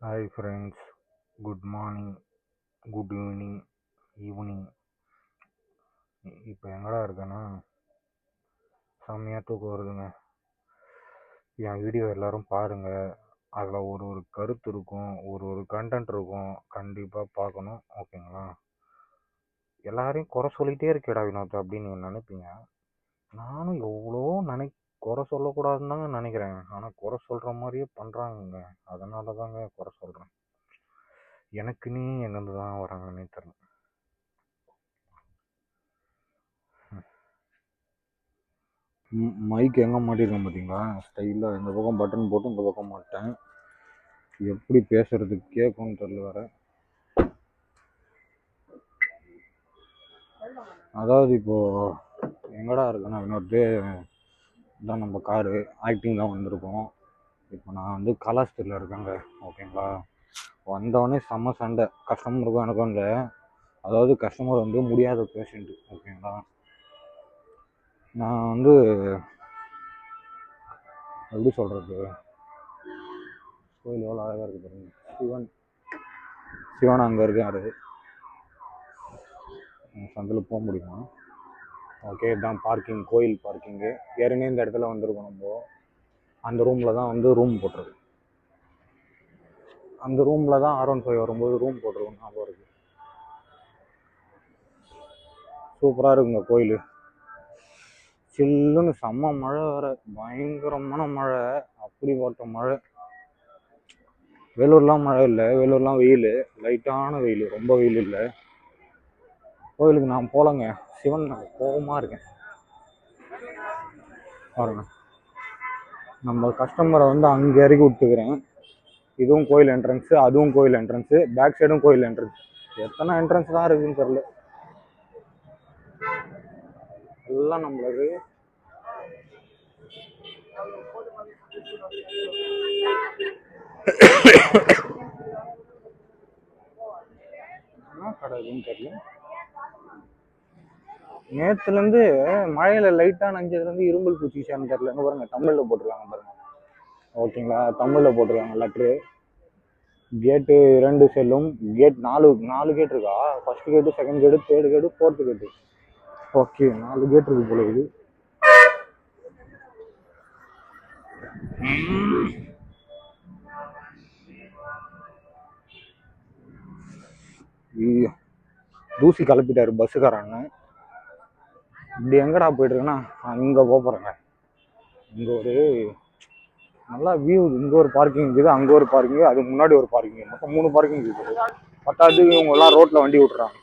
Hi friends, good morning, good evening. இப்போ எங்கடா இருக்கேன்னா செம்மையாக தூக்கம் வருதுங்க. என் வீடியோ எல்லோரும் பாருங்கள். அதில் ஒரு கருத்து இருக்கும், ஒரு கண்டென்ட் இருக்கும், கண்டிப்பாக பார்க்கணும். ஓகேங்களா? எல்லாரையும் குறை சொல்லிகிட்டே இருக்கேடா வினோத் அப்படின்னு நீங்கள் நினைப்பீங்க. நானும் எவ்வளோ குறை சொல்லக்கூடாதுன்னு தாங்க நினைக்கிறேன். ஆனால் குறை சொல்கிற மாதிரியே பண்ணுறாங்கங்க. அதனால தாங்க குறை சொல்கிறேன். எனக்குன்னே எங்கேருந்து தான் வராங்கன்னே தெரியல. மைக் எங்கே மாட்டிருக்கேன் பார்த்தீங்களா? ஸ்டைலாக இந்த பக்கம் பட்டன் போட்டு இந்த பக்கம் மாட்டேன். எப்படி பேசுறதுக்கு கேட்கும்னு தெரியல வேற. அதாவது இப்போது எங்கடா இருக்குன்னா இன்னொரு தான் நம்ம காரு ஆக்டிங் தான் வந்திருக்கோம். இப்போ நான் வந்து கலாஸ்திரியில் இருக்கேங்க. ஓகேங்களா? வந்தவொடனே செம்ம சண்டை கஸ்டமருக்கும் எனக்கும் இல்லை. அதாவது கஸ்டமர் வந்து முடியாத பேஷண்ட்டு. ஓகேங்களா? நான் வந்து எப்படி சொல்கிறது, கோயில் எவ்வளோ அழகாக இருக்குது பாருங்க. சிவன் அங்கே இருக்காரு. சந்தில் போக முடியுமா? ஓகே, இதுதான் பார்க்கிங், கோயில் பார்க்கிங்கு. ஏற்கனவே இந்த இடத்துல வந்திருக்கோம் நம்ம. அந்த ரூமில் தான் வந்து ரூம் போட்டிருக்கு. அந்த ரூமில் தான் R15 வரும்போது ரூம் போட்டிருக்கோம். ஞாபகம் இருக்குது. சூப்பராக இருக்குங்க கோயில். சில்லுன்னு செம்ம மழை வர, பயங்கரமான மழை. அப்படி போட்ட மழை. வேலூர்லாம் மழை இல்லை, வேலூர்லாம் வெயில், லைட்டான வெயில், ரொம்ப வெயில் இல்லை. கோயிலுக்கு நான் போகலங்க. சிவன் கோபமாக இருக்கேன் பாருங்க. நம்ம கஸ்டமரை வந்து அங்கே இறக்கி விட்டுக்கிறேன். இதுவும் கோயில் என்ட்ரன்ஸு, அதுவும் கோயில் என்ட்ரன்ஸு, பேக் சைடும் கோயில் என்ட்ரன்ஸ். எத்தனை என்ட்ரன்ஸ் தான் இருக்குன்னு தெரியல. எல்லாம் நம்மளுக்கு என்ன கடை இருக்குன்னு தெரியல. நேற்றுலேருந்து மழையில் லைட்டாக நஞ்சதுலேருந்து இரும்பல் பூச்சிச்சான்னு தெரியல. என்ன பாருங்க, தமிழில் போட்டிருக்காங்க பாருங்க. ஓகேங்களா? தமிழில் போட்டிருக்காங்க லெட்ரு. கேட்டு 2 செல்லும். கேட் 4 கேட் இருக்கா? ஃபர்ஸ்ட் கேட்டு, செகண்ட் கேட்டு, தேர்டு கேட்டு, ஃபோர்த்து கேட்டு. ஓகே, 4 கேட் இருக்கு போல இது. தூசி கலப்பிட்டாரு பஸ்ஸுக்காரன்னு. இப்படி எங்கடா போயிட்டு இருக்குன்னா அங்கே போகிறேங்க. இங்கே ஒரு நல்லா வியூ. இங்கே ஒரு பார்க்கிங் இருக்குது, அங்கே ஒரு பார்க்கிங், அது முன்னாடி ஒரு பார்க்கிங். மொத்தம் 3 பார்க்கிங் இருக்குது. பத்தாவது இவங்க எல்லாம் ரோட்டில் வண்டி விட்டுறாங்க.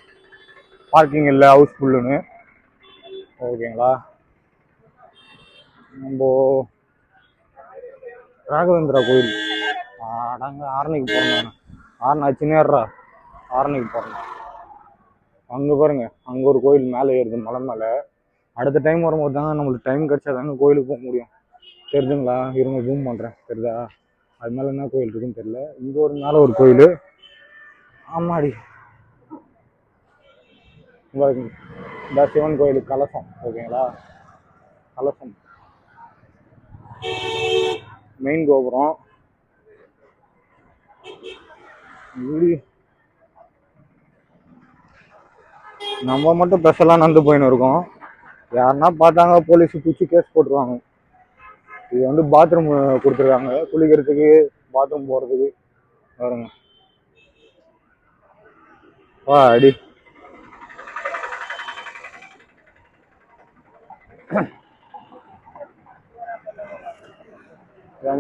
பார்க்கிங் இல்லை, ஹவுஸ்ஃபுல்லுன்னு. ஓகேங்களா? நம்ம ராகவேந்திரா கோயில் அடங்க ஆரணிக்கு போகிறேன். ஆரணிச்சுன்னேறா, ஆரணிக்கு போகிறேன். அங்கே பாருங்க, அங்கே ஒரு கோயில் மேலே ஏறுது, மலை மேலே. அடுத்த டைம் வரும்போது தாங்க நம்மளுக்கு டைம் கிடைச்சா தாங்க கோயிலுக்கு போக முடியும். தெரியுதுங்களா? இருங்க ஜூம் பண்ணுறேன். தெரியுதா? அது மேலே என்ன கோயில் இருக்குன்னு தெரியல. இங்கே ஒரு மேலே ஒரு கோயில். ஆமாடி, இந்த சிவன் கோயில் கலசம். ஓகேங்களா? கலசம் மெயின் கோபுரம். நம்ம மட்டும் ஸ்பெஷலாக நடந்து போயின்னு இருக்கோம். யாருன்னா பார்த்தாங்க போலீஸ் பிடிச்சி கேஸ் போட்டுருவாங்க. இது வந்து பாத்ரூம் கொடுத்துருக்காங்க, குளிக்கிறதுக்கு, பாத்ரூம் போகிறதுக்கு. பாருங்க, வா அடி.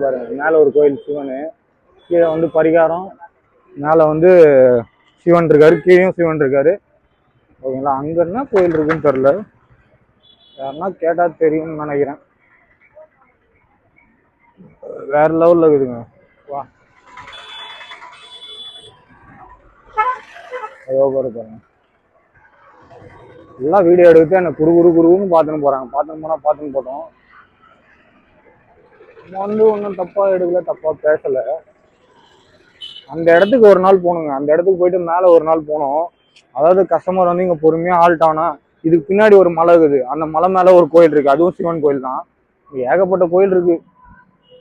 பாருங்க, மேலே ஒரு கோயில் சிவனு, கீழே வந்து பரிகாரம், மேலே வந்து சிவன் இருக்காரு, கீழேயும் சிவன் இருக்காரு. ஓகேங்களா? அங்கே என்ன கோயில் இருக்குன்னு தெரில, யாருன்னா கேட்டால் தெரியும்னு நினைக்கிறேன். வேற லெவலில் இருக்குதுங்க. வா, பாருங்க. எல்லாம் வீடியோ எடுத்து என்ன குறுன்னு பார்த்துன்னு போகிறாங்க. பார்த்துன்னு போட்டோம். வந்து ஒன்றும் தப்பாக எடுக்கல, தப்பாக பேசலை. அந்த இடத்துக்கு ஒரு நாள் போகணுங்க. அந்த இடத்துக்கு போயிட்டு மேலே ஒரு நாள் போனோம். அதாவது கஸ்டமர் வந்து இங்கே பொறுமையாக ஆல்ட் ஆனா, இதுக்கு பின்னாடி ஒரு மலை இருக்குது. அந்த மலை மேலே ஒரு கோயில் இருக்குது, அதுவும் சிவன் கோயில் தான். ஏகப்பட்ட கோயில் இருக்கு.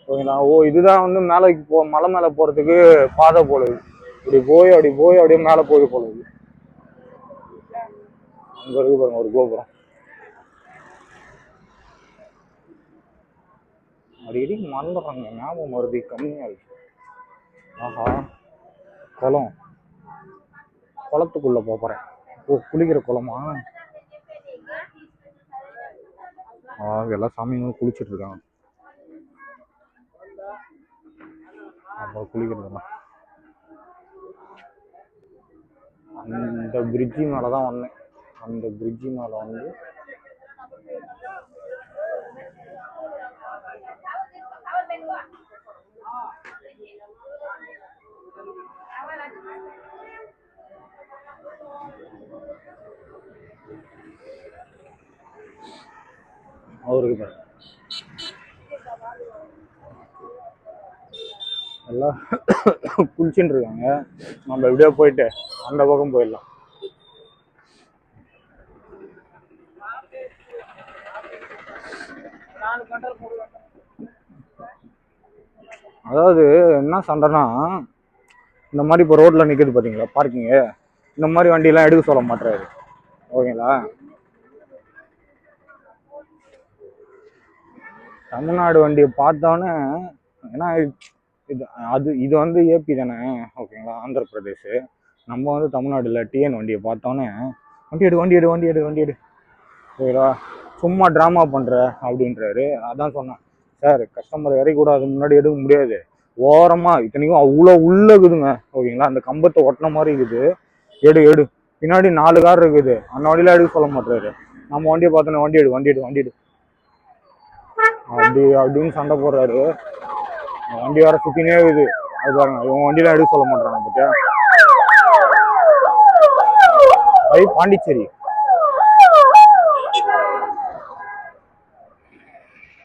ஓகேங்களா. ஓ, இதுதான் வந்து மேலைக்கு மலை மேலே போகிறதுக்கு பாதை போடுது. இப்படி போய் அப்படியே மேலே போய் போடுது. அங்கே இருக்கு பாருங்க ஒரு கோபுரம். அடிக்கடி மறந்துடுறாங்க, ஞாபகம் மறுபடி கம்மியாக இருக்கு. ஆஹா, குளம். குளத்துக்குள்ள போறேன். ஓ, குளிக்கிற குளமா? எல்லா சாமியும் குளிச்சுட்டு இருக்காங்க. அப்போ குளிக்கிறதுலாம் அந்த பிரிட்ஜி மேலே தான் வந்தேன். அந்த பிரிட்ஜி மேலே வந்து அவருக்கு பாருங்க எல்லாம் குளிச்சுட்டு இருக்காங்க. நம்ம எப்படியோ போயிட்டு அந்த பக்கம் போயிடலாம். அதாவது என்ன சண்டைனா, இந்த மாதிரி இப்போ ரோட்ல நிற்குது பார்த்தீங்களா பார்க்கிங்கு, இந்த மாதிரி வண்டியெல்லாம் எடுக்க சொல்ல மாட்டாரு. ஓகேங்களா. தமிழ்நாடு வண்டியை பார்த்தோன்னே, ஏன்னா இது வந்து ஏபி தானே, ஓகேங்களா, ஆந்திர பிரதேஷ். நம்ம வந்து தமிழ்நாடுல டிஎன் வண்டியை பார்த்தோன்னே வண்டி எடு ஓகேவா, சும்மா ட்ராமா பண்ணுற அப்படின்றாரு. அதான் சொன்னேன், சார் கஸ்டமர் இறக்கூடாது, முன்னாடி எடுக்க முடியாது, ஓரமாக இத்தனைக்கும் அவ்வளோ உள்ள இருக்குதுங்க. ஓகேங்களா, அந்த கம்பத்தை ஒட்டின மாதிரி இருக்குது. எடு பின்னாடி 4 கார் இருக்குது, அந்த வண்டியில எடுக்க சொல்ல மாட்டாரு. நம்ம வண்டியை பார்த்தோன்னே வண்டி எடு அப்படின்னு சண்டை போடுறாரு. வண்டி வர சுத்தினே இருக்குது. அது பாருங்க, இவன் வண்டியில எடுக்க சொல்ல மாட்டாங்க பத்தியா.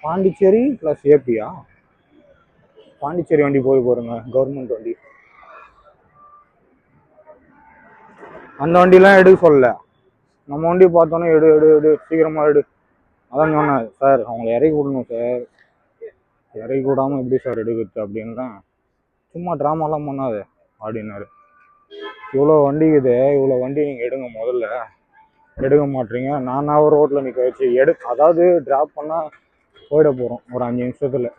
பாண்டிச்சேரி பிளஸ் ஏபியா? பாண்டிச்சேரி வண்டி போய் பாருங்க, கவர்மெண்ட் வண்டி. அந்த வண்டிலாம் எடுக்க சொல்லல, நம்ம வண்டி பார்த்தோன்னே எடு சீக்கிரமா எடு. அதான் சொன்னேன், சார் அவங்கள இறக்கி விடணும் சார், இறக்கி விடாமல் எப்படி சார் எடுக்கிறது அப்படின்றான். சும்மா ட்ராமாலாம் பண்ணாது அப்படின்னாரு. இவ்வளோ வண்டி இது, இவ்வளோ வண்டி நீங்கள் எடுங்க, முதல்ல எடுக்க மாட்டீங்க. நானாவது ரோட்டில் நிற்க வச்சு அதாவது ட்ராப் பண்ணால் போயிட போகிறோம் ஒரு 5 நிமிஷத்தில்.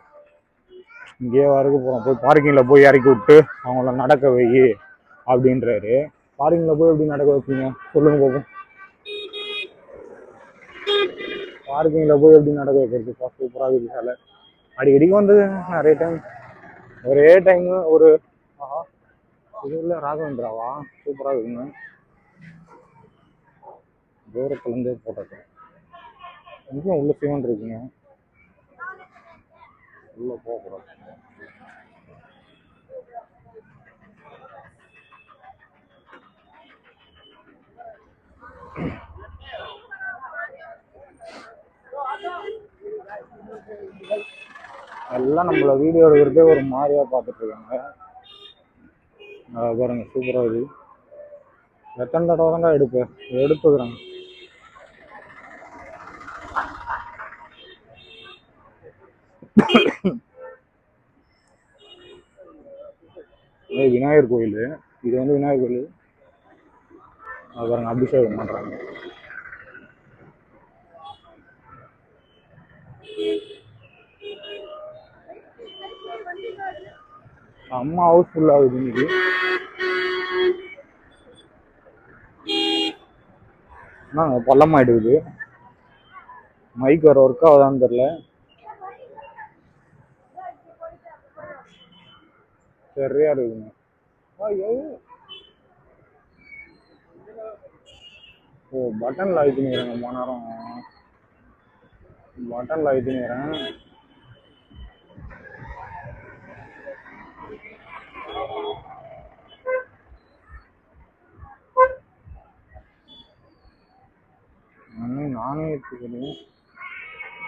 இங்கேயே வரைக்கும் போகிறோம், போய் பார்க்கிங்கில் போய் இறக்கி விட்டு அவங்கள நடக்க வை அப்படின்றாரு. பார்க்கிங்கில் போய் எப்படி நடக்க வைப்பீங்க சொல்லுங்க போகும். பார்க்கிங்கில் போய் எப்படி நடக்க வைக்கிறதுப்பா, சூப்பராக இருக்குது சாலை. அடிக்கடிக்கு வந்து நிறைய டைம் ஒரே டைம் ஒரு இது உள்ள ராகவேந்திராவா, சூப்பராக இருக்குங்க. தூரத்துலேருந்தே போட்டது. இங்கேயும் உள்ள சிவன் இருக்குங்க, உள்ள போகக்கூடாது. எல்லாம் நம்மள வீடியோ எடுக்கிறதே ஒரு மாதிரியா பார்த்துட்டு இருக்காங்க. பாருங்க சூப்பராக இருக்குது. எத்தனை தடவை தான்டா எடுத்துக்கிறாங்க. விநாயகர் கோயில், இது வந்து விநாயகர் கோயில். பாருங்க அபிஷேகம் பண்றாங்க. அம்மா ஹவுஸ்ஃபுல் ஆகுது இன்னைக்கு. பள்ளமாயிடுது. மைக் வர ஒர்க் ஆகுதான்னு தெரியல. சரியா இருக்குங்க. ஓ, பட்டன்ல ஆயிட்டுங்கிறேங்க, நேரம் பட்டன்ல ஆயிட்டுங்கிறேன். நானே எடுத்துக்கிறேன்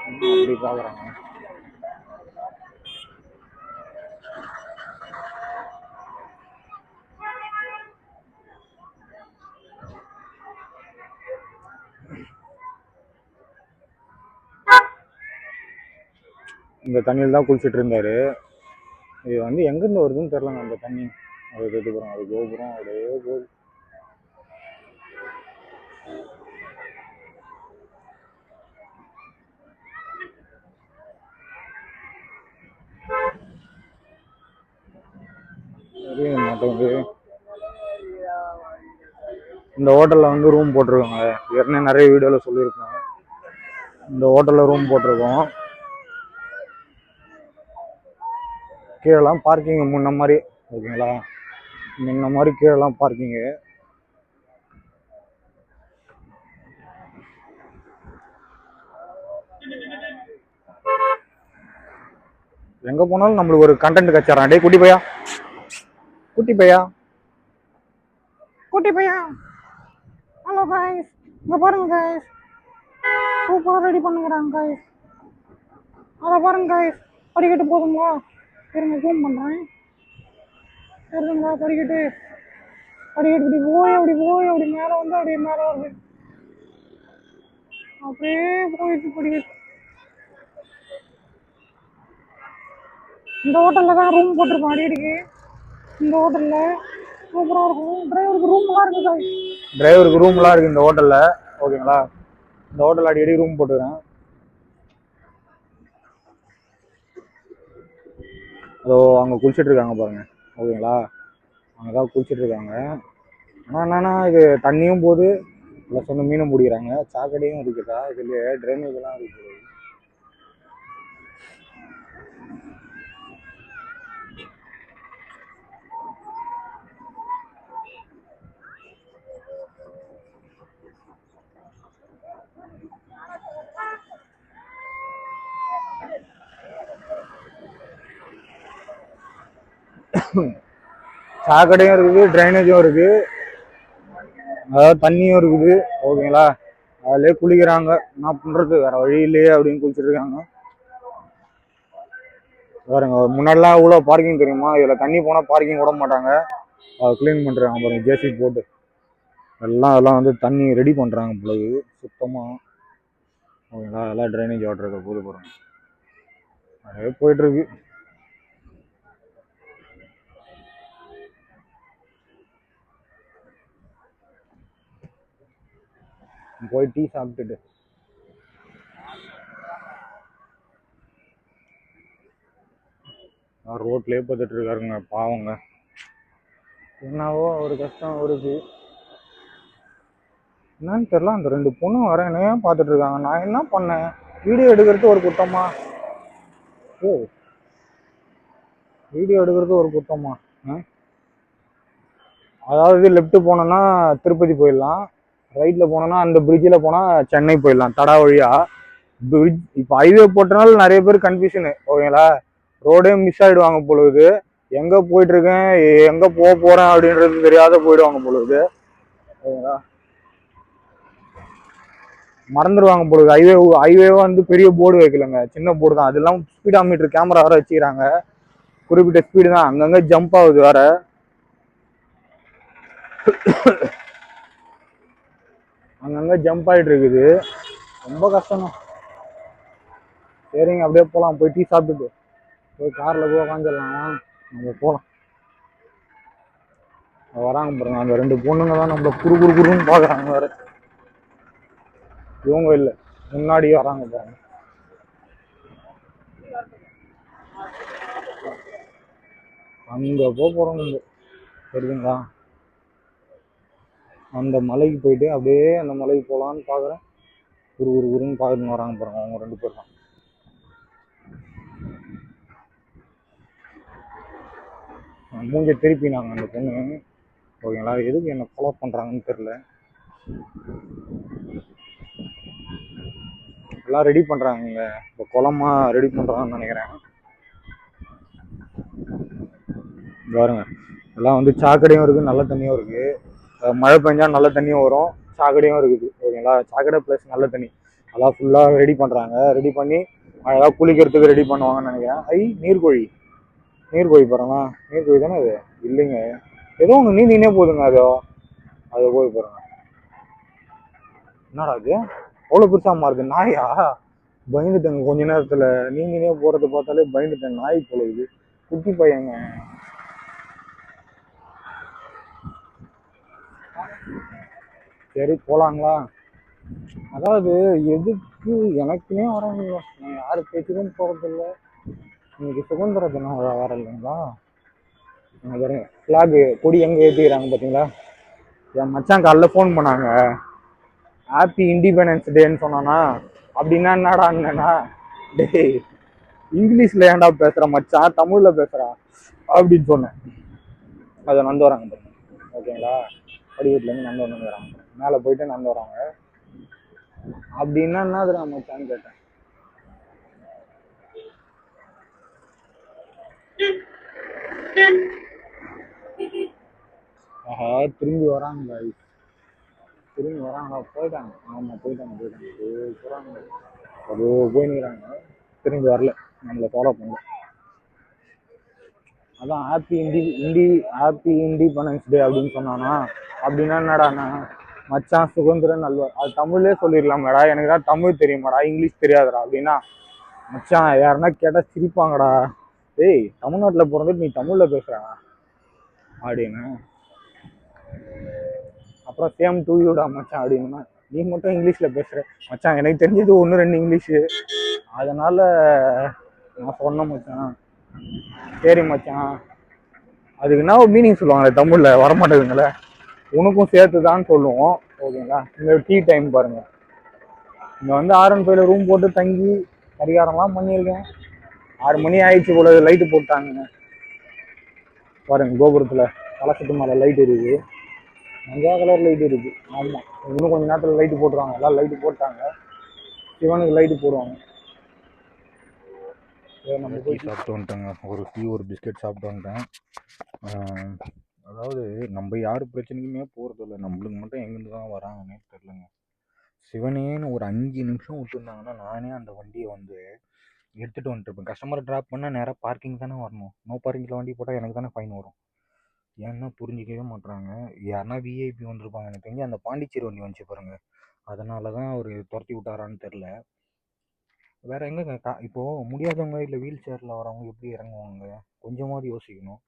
அப்படி பாக்குறாங்க. இந்த தண்ணியில் தான் குளிச்சுட்டு இருந்தார். இது வந்து எங்கேருந்து வருதுன்னு தெரிலங்க அந்த தண்ணி. அது கேட்டுக்கிறோம், அது கோபுரம் அப்படியே போகுது. தெரிய மாட்டேங்குது. இந்த ஹோட்டலில் வந்து ரூம் போட்டிருக்காங்க. ஏற்கனவே நிறைய வீடியோவில் சொல்லியிருக்கோம். இந்த ஹோட்டலில் ரூம் போட்டிருக்கோம். கீழெல்லாம் பார்க்கிங் முன்ன மாதிரி ஓகேங்களா, முன்ன மாதிரி கீழெல்லாம் பார்க்கிங்கு. எங்கே போனாலும் நம்மளுக்கு ஒரு கண்டென்ட் கச்சாரான். டே குட்டி பையா, குட்டி பையா, குட்டி பையா, ஹலோ காய்ஸ், இங்கே பாருங்க காய்ஸ், சூப்பராக ரெடி பண்ணுங்கிறாங்க காய்ஸ். அதை பாருங்க காய்ஸ், படிக்கட்டு போதுங்களா, இருங்க ஜூம் பண்ணுறேன். சரிங்களா, படிக்கட்டு படிக்கட்டு இப்படி போய் அப்படி மேலே வந்து அப்படியே மேலே வருது, அப்படியே போயிட்டு படிக்கட்டு. இந்த ஹோட்டலில் தான் ரூம் போட்டிருக்கோம் அடிக்கடிக்கு. இந்த ஹோட்டலில் சூப்பராக இருக்கும். டிரைவருக்கு ரூம்லாம் இருக்குது சார், டிரைவருக்கு ரூம்லாம் இருக்குது இந்த ஹோட்டலில் ஓகேங்களா. இந்த ஹோட்டலில் அடிக்கடி ரூம் போட்டுக்கிறேன். அதோ அங்கே குளிச்சுட்டு இருக்காங்க பாருங்க ஓகேங்களா, அங்கே தான் குளிச்சுட்டு இருக்காங்க. ஆனால் என்னன்னா இது தண்ணியும் போது ப்ளஸ் வந்து மீனும் பிடிக்கிறாங்க. சாக்கடையும் இருக்குதா இதுலேயே, ட்ரைனேஜெல்லாம் இருக்குது. சாக்கடையும் இருக்குது, ட்ரைனேஜும் இருக்குது, அதாவது தண்ணியும் இருக்குது ஓகேங்களா. அதிலே குளிக்கிறாங்க. என்ன பண்ணுறது, வேறு வழி இல்லையே அப்படின்னு குளிச்சுட்டு இருக்காங்க. பாருங்க, முன்னாடிலாம் இவ்வளோ பார்க்கிங் தெரியுமா, இதில் தண்ணி போனால் பார்க்கிங் விட மாட்டாங்க. அதை க்ளீன் பண்ணுறாங்க பாருங்க, ஜேசி போட்டு அதெல்லாம் வந்து தண்ணி ரெடி பண்ணுறாங்க பிறகு சுத்தமாக ஓகேங்களா. அதெல்லாம் ட்ரைனேஜ் வாட்டர் இருக்க போது பாருங்க, அதே போயிட்டுருக்கு. போய் டீ சாப்பிட்டுட்டு ரோட்லேயே பார்த்துட்டு இருக்காருங்க பாவங்க. என்னவோ ஒரு கஷ்டம் அவருக்கு என்னன்னு தெரியல. அந்த ரெண்டு பொண்ணு வரேனே பார்த்துட்டு இருக்காங்க. நான் என்ன பண்ணேன், வீடியோ எடுக்கிறது ஒரு குத்தமா? ஓ, வீடியோ எடுக்கிறது ஒரு குத்தமா? அதாவது லெஃப்ட் போனோன்னா திருப்பதி போயிடலாம், ரைட்டில் போனோன்னா அந்த பிரிட்ஜில் போனால் சென்னை போயிடலாம் தடா வழியா. பிரிட்ஜ் இப்போ ஹைவே போட்டனால நிறைய பேர் கன்ஃபியூஷனு ஓகேங்களா, ரோடே மிஸ் ஆகிடுவாங்க பொழுது. எங்கே போயிட்டுருக்கேன், எங்கே போக போகிறேன் அப்படின்றது தெரியாத போயிடுவாங்க பொழுது ஓகேங்களா, மறந்துடுவாங்க பொழுது. ஹைவே வந்து பெரிய போர்டு வைக்கலங்க, சின்ன போர்டு தான். அதெல்லாம் ஸ்பீடா மீட்டர் கேமரா வேறு வச்சுக்கிறாங்க, குறிப்பிட்ட ஸ்பீடு தான், அங்கங்கே ஜம்ப் ஆகுது வேற. அங்கங்கே ஜம்ப் ஆகிட்டு இருக்குது, ரொம்ப கஷ்டம் தான். சரிங்க, அப்படியே போகலாம். போய் டீ சாப்பிட்டுட்டு போய் காரில் போய் உக்காந்துடலாம், நம்ம போகலாம். வராங்க பாருங்க அந்த ரெண்டு பொண்ணுங்க தான் நம்மள குறுன்னு பார்க்குறாங்க வேற. இவங்க இல்லை, முன்னாடியே வராங்க பாருங்க. அங்கே போகிறோம் நம்ம, தெரியுதுங்களா. அந்த மலைக்கு போயிட்டு அப்படியே அந்த மலைக்கு போகலான்னு பார்க்குறேன். குறுன்னு பார்த்துன்னு வராங்க பாருங்க அவங்க ரெண்டு பேர் தான். மூஞ்ச திருப்பினாங்க அந்த பொண்ணு ஓகேங்களா. எதுக்கு என்ன ஃபாலோ பண்ணுறாங்கன்னு தெரில. எல்லாம் ரெடி பண்ணுறாங்க, இப்போ குளமா ரெடி பண்ணுறாங்கன்னு நினைக்கிறேன். பாருங்க, எல்லாம் வந்து சாக்கடையும் இருக்குது, நல்ல தண்ணியும் இருக்குது. மழை பெஞ்சால் நல்ல தண்ணியும் வரும், சாக்கடையும் இருக்குது ஓகேங்களா. சாக்கடை ப்ளஸ் நல்ல தண்ணி அதெல்லாம் ஃபுல்லாக ரெடி பண்ணுறாங்க. ரெடி பண்ணி அழகாக குளிக்கிறதுக்கு ரெடி பண்ணுவாங்கன்னு நினைக்கிறேன். நீர்கோழி பாருங்க, நீர்கோழி தானே அது? இல்லைங்க, ஏதோ ஒன்று நீந்தினே போகுதுங்க. அது போய் பாருங்க. என்னடா அது அவ்வளோ பெருசாக மாறுது, நாயா? பயந்துட்டேங்க கொஞ்ச நேரத்தில். நீங்களே போகிறத பார்த்தாலே பயந்துட்டேன். நாய் பொழுது குட்டி பையங்க. சரி போகலாங்களா? அதாவது எதுக்கு எனக்குன்னே வராங்க. நான் யார் பேச்சுக்கும் போகிறதில்ல. இன்னைக்கு சுதந்திர தினம் வர இல்லைங்களா? ஃப்ளாக் கொடி எங்கே ஏற்றிக்கிறாங்க பார்த்தீங்களா? என் மச்சான் காலைல ஃபோன் பண்ணாங்க. ஹாப்பி இண்டிபெண்டன்ஸ் டேன்னு சொன்னானா. அப்படின்னா என்னடான்னா, டேய் இங்கிலீஷில் ஏன்டா பேசுகிற மச்சான், தமிழில் பேசுகிறா அப்படின்னு சொன்னேன். அதை நடந்து வராங்க பாருங்க. ஓகேங்களா? படிக்கட்டுலேருந்து நடந்து வராங்க. மேலே போயிட்டு நடந்து வராங்க. அப்படின்னா என்னதுடா மச்சான்னு கேட்டேன். ஆஹா திரும்பி வராங்க. திரும்பி வராங்களா? போயிட்டாங்க. ஆமாம் போயிட்டாங்க. போகிறாங்க. அது போயின்னுறாங்க. திரும்பி வரல. நம்மளை ஃபாலோ பண்ணல. அதான் ஹாப்பி இண்டிபெண்டன்ஸ் டே அப்படின்னு சொன்னானா. அப்படின்னா என்னடாண்ணா, மச்சான் சுதந்திர நல்வார். அது தமிழ்லே சொல்லிடலாமாடா, எனக்கு தான் தமிழ் தெரியுமாடா, இங்கிலீஷ் தெரியாதுடா அப்படின்னா. மச்சான் யாருன்னா கேட்டால் சிரிப்பாங்கடா. டேய் தமிழ்நாட்டில் பிறந்துட்டு நீ தமிழில் பேசுகிறா அப்படின்னு. அப்புறம் சேம் டூ யூடா மச்சான் அப்படின்னா. நீ மட்டும் இங்கிலீஷில் பேசுகிற மச்சான், எனக்கு தெரிஞ்சது 1-2 இங்கிலீஷு, அதனால் நான் சொன்னேன் மச்சான். சரி மச்சான், அதுக்கு என்ன ஒரு மீனிங் சொல்லுவாங்களே தமிழில் வரமாட்டேதுங்களே, உனக்கும் சேர்த்து தான் சொல்லுவோம். ஓகேங்களா? இந்த டீ டைம் பாருங்க. இங்கே வந்து R15 ரூம் போட்டு தங்கி பரிகாரம்லாம் பண்ணியிருக்கேன். 6 மணி ஆயிடுச்சு போல. லைட்டு போட்டாங்க பாருங்க. கோபுரத்தில் கலசத்து மேலே லைட் இருக்குது. மஞ்சா கலர் லைட் இருக்குது. ஆமாம், இன்னும் கொஞ்சம் நேரத்தில் லைட்டு போட்டுருவாங்க. எல்லாம் லைட்டு போட்டாங்க. சிவனுக்கு லைட்டு போடுவாங்க. நம்ம டீ போய் சாப்பிட்டு வந்துட்டேங்க. ஒரு டீ ஒரு பிஸ்கெட் சாப்பிட்டு வந்துட்டேன். அதாவது நம்ம யார் பிரச்சனைக்குமே போகிறதில்ல. நம்மளுக்கு மட்டும் எங்கேருந்து தான் வராங்கன்னே தெரிலங்க. சிவனேன்னு ஒரு 5 நிமிஷம் விட்டுருந்தாங்கன்னா நானே அந்த வண்டியை வந்து எடுத்துகிட்டு வந்துட்டுருப்பேன். கஸ்டமரை ட்ராப் பண்ணால் நேராக பார்க்கிங் தானே வரணும். நோ பார்க்கிங்கில் வண்டி போட்டால் எனக்கு தானே ஃபைன் வரும். ஏன்னா புரிஞ்சிக்கவே மாட்றாங்க. யாருன்னா விஐபி வந்திருப்பாங்க. எனக்கு தெரிஞ்சு அந்த பாண்டிச்சேரி வண்டி வந்துச்சு பாருங்கள், அதனால தான் அவர் துரத்தி விட்டாரான்னு தெரில. வேறு எங்கேங்க இப்போது முடியாதவங்க இல்லை வீல் சேரில் வரவங்க எப்படி இறங்குவாங்க? கொஞ்சமாவது யோசிக்கணும்.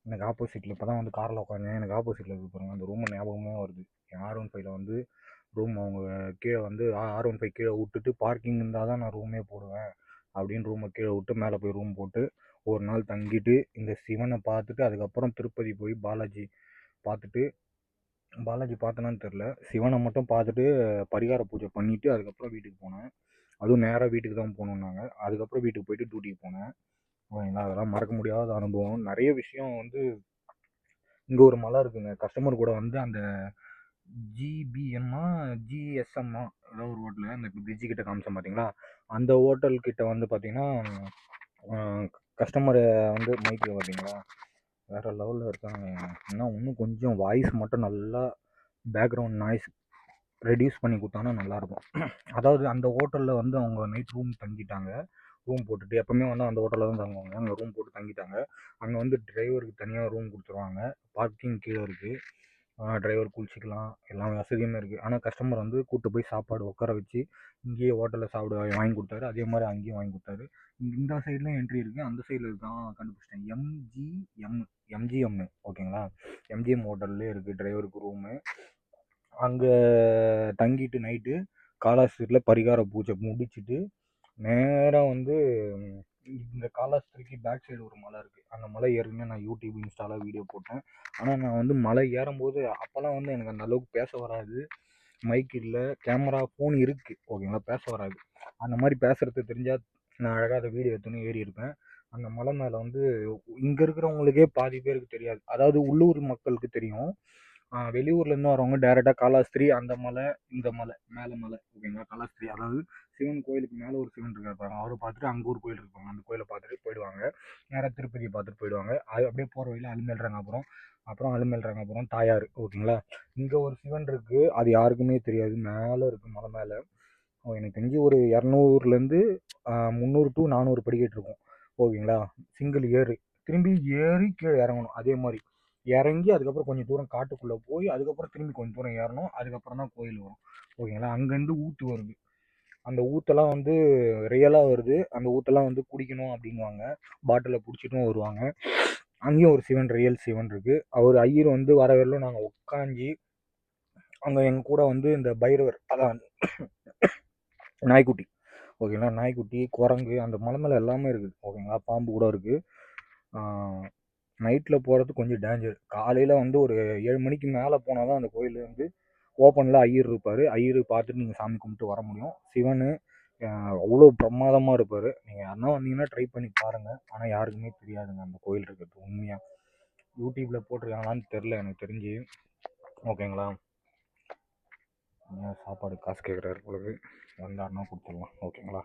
எனக்கு ஆப்போசிட்டில் இப்போ தான் வந்து காரில் உட்காந்தேன். எனக்கு ஆப்போசிட்டில் இருக்கு பாருங்கள், அந்த ரூம் ஞாபகமே வருது. என் R15 வந்து ரூம் அவங்க கீழே வந்து R15 கீழே விட்டுட்டு பார்க்கிங் இருந்தால் தான் நான் ரூமே போடுவேன் அப்படின்னு ரூமை கீழே விட்டு மேலே போய் ரூம் போட்டு ஒரு நாள் தங்கிட்டு இந்த சிவனை பார்த்துட்டு அதுக்கப்புறம் திருப்பதி போய் பாலாஜி பார்த்தனான்னு தெரில, சிவனை மட்டும் பார்த்துட்டு பரிகார பூஜை பண்ணிவிட்டு அதுக்கப்புறம் வீட்டுக்கு போனேன். அதுவும் நேராக வீட்டுக்கு தான் போகணுன்னாங்க. அதுக்கப்புறம் வீட்டுக்கு போயிட்டு டியூட்டிக்கு போனேன். ஓகேங்களா? அதெல்லாம் மறக்க முடியாத அனுபவம். நிறைய விஷயம் வந்து இங்கே ஒரு மலை இருக்குங்க. கஸ்டமர் கூட வந்து அந்த ஜிபிஎம்மா ஜிஎஸ்எம்மா ஏதோ ஒரு ஹோட்டலு, அந்த பிரிட்ஜு கிட்ட காமிச்சேன் பார்த்தீங்களா, அந்த ஹோட்டல் கிட்ட வந்து பார்த்தீங்கன்னா கஸ்டமரை வந்து மைக்கில் பார்த்தீங்களா வேறு லெவலில் இருக்காங்க. இன்னும் கொஞ்சம் வாய்ஸ் மட்டும் நல்லா பேக்ரவுண்ட் நாய்ஸ் ரெடியூஸ் பண்ணி கொடுத்தாங்கன்னா நல்லாயிருக்கும். அதாவது அந்த ஹோட்டலில் வந்து அவங்க நைட் ரூம் தங்கிட்டாங்க. ரூம் போட்டுட்டு எப்போவுமே வந்து அந்த ஹோட்டலில் தான் தங்குவாங்க. அங்கே ரூம் போட்டு தங்கிட்டாங்க. அங்கே வந்து டிரைவருக்கு தனியாக ரூம் கொடுத்துருவாங்க. பார்க்கிங் கீழே இருக்குது. டிரைவர் குளிச்சிக்கலாம், எல்லா வசதியுமே இருக்குது. ஆனால் கஸ்டமர் வந்து கூப்பிட்டு போய் சாப்பாடு உட்கார வச்சு இங்கேயே ஹோட்டலில் சாப்பிட வாங்கி கொடுத்தாரு. அதே மாதிரி அங்கேயும் வாங்கி கொடுத்தாரு. இந்த சைட்லையும் என்ட்ரி இருக்குது, அந்த சைடில் தான் கண்டுபிடிச்சிட்டேன். எம்ஜிஎம் ஓகேங்களா? எம்ஜிஎம் ஹோட்டல்லே இருக்குது டிரைவருக்கு ரூமு. அங்கே தங்கிட்டு நைட்டு காலாஸ்திரியில் பரிகார பூஜை முடிச்சுட்டு நேராக வந்து இந்த காலாஸ்திரிக்கு பேக் சைடு ஒரு மலை இருக்குது. அந்த மலை ஏறுமே நான் யூடியூப் இன்ஸ்டாவில் வீடியோ போட்டேன். ஆனால் நான் வந்து மலை ஏறும்போது அப்போல்லாம் வந்து எனக்கு அந்த அளவுக்கு பேச வராது. மைக் இல்லை, கேமரா ஃபோன் இருக்குது, ஓகேங்களா, பேச வராது. அந்த மாதிரி பேசுகிறது தெரிஞ்சால் நான் அழகாக அதை வீடியோ எடுத்துன்னு ஏறி இருப்பேன். அந்த மலை மேலே வந்து இங்கே இருக்கிறவங்களுக்கே பாதி பேருக்கு தெரியாது. அதாவது உள்ளூர் மக்களுக்கு தெரியும். வெளியூர்லேருந்து வரவங்க டேரெக்டாக காலாஸ்திரி அந்த மலை இந்த மலை மேலே மலை, ஓகேங்களா, காலாஸ்திரி அதாவது சிவன் கோயிலுக்கு மேலே ஒரு சிவன் இருக்காரு, அவரை பார்த்துட்டு அங்கே ஒரு கோயில் இருப்பாங்க, அந்த கோயிலை பார்த்துட்டு போயிடுவாங்க. நேராக திருப்பதியை பார்த்துட்டு போயிடுவாங்க. அது அப்படியே போகிற வழியில் அப்புறம் அலுமேல்ரங்கபுரம் தாயார், ஓகேங்களா. இங்கே ஒரு சிவன் இருக்குது, அது யாருக்குமே தெரியாது, மேலே இருக்குது மலை மேலே. எனக்கு தெரிஞ்சு ஒரு 200லேருந்து 300 to 400 படிக்கட்டு இருக்கும், ஓகேங்களா. சிங்கிள் ஏறு திரும்பி ஏறி கீழே இறங்கணும். அதே மாதிரி இறங்கி அதுக்கப்புறம் கொஞ்சம் தூரம் காட்டுக்குள்ளே போய் அதுக்கப்புறம் திரும்பி கொஞ்சம் தூரம் ஏறணும். அதுக்கப்புறம் தான் கோயில் வரும். ஓகேங்களா. அங்கேருந்து ஊற்று வருது. அந்த ஊற்றெல்லாம் வந்து ரியலாக வருது. அந்த ஊற்றெல்லாம் வந்து குடிக்கணும் அப்படின்வாங்க. பாட்டிலில் பிடிச்சிட்டும் வருவாங்க. அங்கேயும் ஒரு சிவன், ரியல் சிவன் இருக்குது. அவர் ஐயர் வந்து வர வரலும் நாங்கள் உட்காந்து அங்கே எங்கள் கூட வந்து இந்த பைரவர், அதான் நாய்க்குட்டி, ஓகேங்களா, நாய்க்குட்டி, குரங்கு, அந்த மலை மேலே எல்லாமே இருக்குது. ஓகேங்களா. பாம்பு கூட இருக்குது. நைட்டில் போகிறது கொஞ்சம் டேஞ்சர். காலையில் வந்து ஒரு 7 மணிக்கு மேலே போனால் தான் அந்த கோயில் வந்து ஓப்பனில் ஐயர் இருப்பார். ஐயர் பார்த்துட்டு நீங்கள் சாமி கும்பிட்டு வர முடியும். சிவன் அவ்வளோ பிரமாதமாக இருப்பார். நீங்கள் யாருன்னா வந்தீங்கன்னா ட்ரை பண்ணி பாருங்கள். ஆனால் யாருக்குமே தெரியாதுங்க அந்த கோயில் இருக்கிறது. உண்மையாக யூடியூப்பில் போட்டிருக்காங்களான்னு தெரில எனக்கு தெரிஞ்சு. ஓகேங்களா. சாப்பாடு காசு கேட்குறாரு பொழுது வந்தாருன்னா கொடுத்துடலாம். ஓகேங்களா.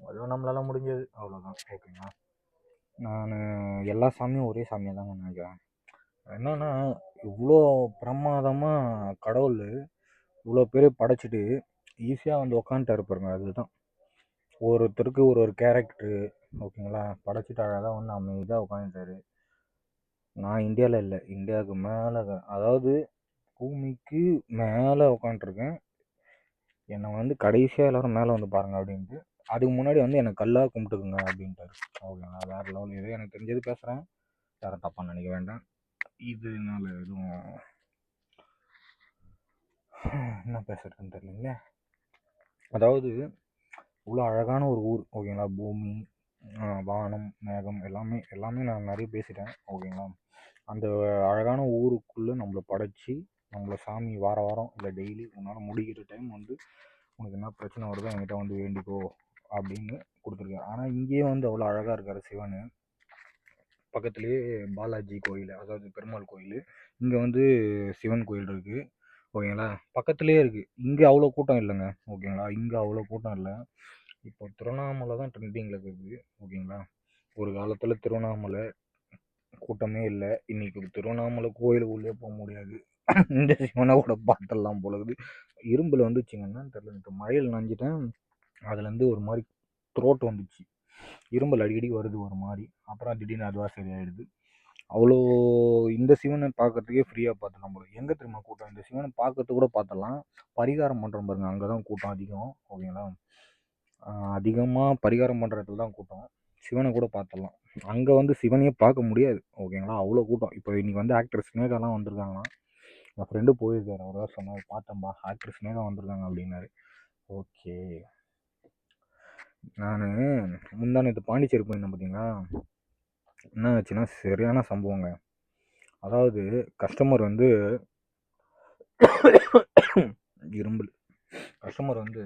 அதுவும் நம்மளால முடிஞ்சது அவ்வளோதான். ஓகேங்களா. நான் எல்லா சாமியும் ஒரே சாமியாக தாங்க நினைக்கிறேன். என்னன்னா இவ்வளோ பிரமாதமாக கடவுள் இவ்வளோ பேர் படைச்சிட்டு ஈஸியாக வந்து உக்காந்துட்டாரு பாருங்க. அதுதான் ஒருத்தருக்கு ஒரு ஒரு கேரக்டரு. ஓகேங்களா. படைச்சிட்டு அழகாக வந்து அமைதியாக உட்காந்துட்டாரு. நான் இந்தியாவில் இல்லை, இந்தியாவுக்கு மேலே, அதாவது பூமிக்கு மேலே உட்காந்துருக்கேன். என்னை வந்து கடைசியாக எல்லோரும் மேலே வந்து பாருங்க அப்படின்ட்டு. அதுக்கு முன்னாடி வந்து எனக்கு கல்லாக கும்பிட்டுக்குங்க அப்படின்ட்டாரு. ஓகேங்களா. வேறு லெவல். இது எனக்கு தெரிஞ்சது பேசுகிறேன், யாரும் தப்பாக நினைக்க வேண்டாம். இதனால எதுவும் என்ன பேசுறதுன்னு தெரியலங்களே. அதாவது இவ்வளோ அழகான ஒரு ஊர். ஓகேங்களா. பூமி, வானம், மேகம் எல்லாமே எல்லாமே நான் நிறைய பேசிட்டேன். ஓகேங்களா. அந்த அழகான ஊருக்குள்ளே நம்மளை படைச்சி நம்மளை சாமி வார வாரம் இல்லை டெய்லி உன்னால் முடிக்கிற டைம் வந்து உனக்கு என்ன பிரச்சனை வருதோ என்கிட்ட வந்து வேண்டிக்கோ அப்படின்னு கொடுத்துருக்கேன். ஆனால் இங்கேயே வந்து அவ்வளோ அழகாக இருக்கார் சிவன். பக்கத்துலேயே பாலாஜி கோயில், அதாவது பெருமாள் கோயில். இங்கே வந்து சிவன் கோயில் இருக்குது. ஓகேங்களா. பக்கத்துலேயே இருக்குது. இங்கே அவ்வளோ கூட்டம் இல்லைங்க. ஓகேங்களா. இங்கே அவ்வளோ கூட்டம் இல்லை. இப்போ திருவண்ணாமலை தான் ட்ரெண்டிங்கில் இருக்குது. ஓகேங்களா. ஒரு காலத்தில் திருவண்ணாமலை கூட்டமே இல்லை. இன்றைக்கி திருவண்ணாமலை கோயிலுக்குள்ளே போக முடியாது. இந்த சிவனை கூட பார்த்துடலாம் போலகுது. இரும்பில் வந்துச்சுங்கன்னா தெரியல. இப்போ மழையில் நனைஞ்சிட்டேன். அதுலேருந்து ஒரு மாதிரி த்ரோட் வந்துச்சு. இரும்பல் அடிக்கடி வருது ஒரு மாதிரி. அப்புறம் திடீர்னு அதுவாக சரியாயிடுது. அவ்வளோ இந்த சிவனை பார்க்கறதுக்கே ஃப்ரீயாக பார்த்துலாம் போல. எங்கே திரும்ப கூட்டம்? இந்த சிவனை பார்க்கறதுக்கு கூட பார்த்துடலாம். பரிகாரம் பண்ணுறோம் பாருங்க, அங்கே தான் கூட்டம் அதிகம். ஓகேங்களா. அதிகமாக பரிகாரம் பண்ணுற இடத்துல தான் கூட்டம். சிவனை கூட பார்த்துடலாம். அங்கே வந்து சிவனையே பார்க்க முடியாது. ஓகேங்களா. அவ்வளோ கூட்டம். இப்போ இன்றைக்கி வந்து ஆக்டர் ஸ்னேகாலாம் வந்திருக்காங்களாம். என் ஃப்ரெண்டு போயிருக்காரு. அவர் தான் சொன்னார், பார்த்தேன்பா ஆக்டர் ஸ்னேகா வந்திருக்காங்க அப்படின்னாரு. ஓகே. நான் முந்தானத்து பாண்டிச்சேரி போயிருந்தேன் பார்த்தீங்களா. என்ன ஆச்சுன்னா சரியான சம்பவங்க. அதாவது கஸ்டமர் வந்து இரும்பல் கஸ்டமர் வந்து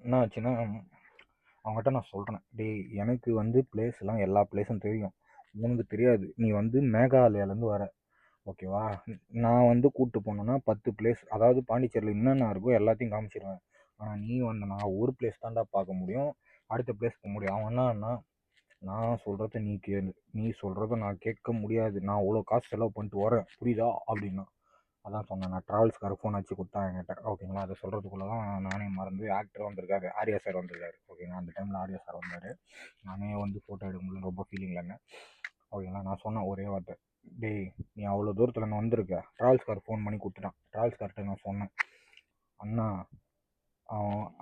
என்ன ஆச்சுன்னா, அவங்ககிட்ட நான் சொல்கிறேன், டேய் எனக்கு வந்து பிளேஸ்லாம் எல்லா பிளேஸும் தெரியும், உனக்கு தெரியாது. நீ வந்து மேகாலயாலேருந்து வர, ஓகேவா. நான் வந்து கூப்பிட்டு போனேன்னா 10 பிளேஸ், அதாவது பாண்டிச்சேரியில் என்னென்ன இருக்கோ எல்லாத்தையும் காமிச்சிடுவேன். ஆனால் நீ வந்து நான் ஒரு பிளேஸ் தான்டா பார்க்க முடியும், அடுத்த பிளேஸ் போக முடியும். அவன் என்னன்னா, நான் சொல்கிறத நீ கேளு, நீ சொல்கிறத நான் கேட்க முடியாது, நான் அவ்வளோ காசு செலவு பண்ணிட்டு வரேன், புரியுதா அப்படின்னா. அதான் சொன்னேன், நான் ட்ராவல்ஸ்கார ஃபோன் வச்சு கொடுத்தேன் என்கிட்ட. ஓகேங்களா. அதை சொல்கிறதுக்குள்ளே தான் நானே மறந்து ஆக்டர் வந்திருக்காரு, ஆர்யா சார் வந்திருக்காரு. ஓகேங்களா. அந்த டைமில் ஆர்யா சார் வந்தார். நானே வந்து ஃபோட்டோ எடுக்க முடியல, ரொம்ப ஃபீலிங்கில் இருந்தேன். ஓகேங்களா. நான் சொன்னேன் ஒரே வார்த்தை, டேய் நீ அவ்வளோ தூரத்தில் நான் வந்திருக்க, ட்ராவல்ஸ்கார் ஃபோன் பண்ணி கொடுத்துட்டான். ட்ராவல்ஸ்கார்ட்ட நான் சொன்னேன், அண்ணா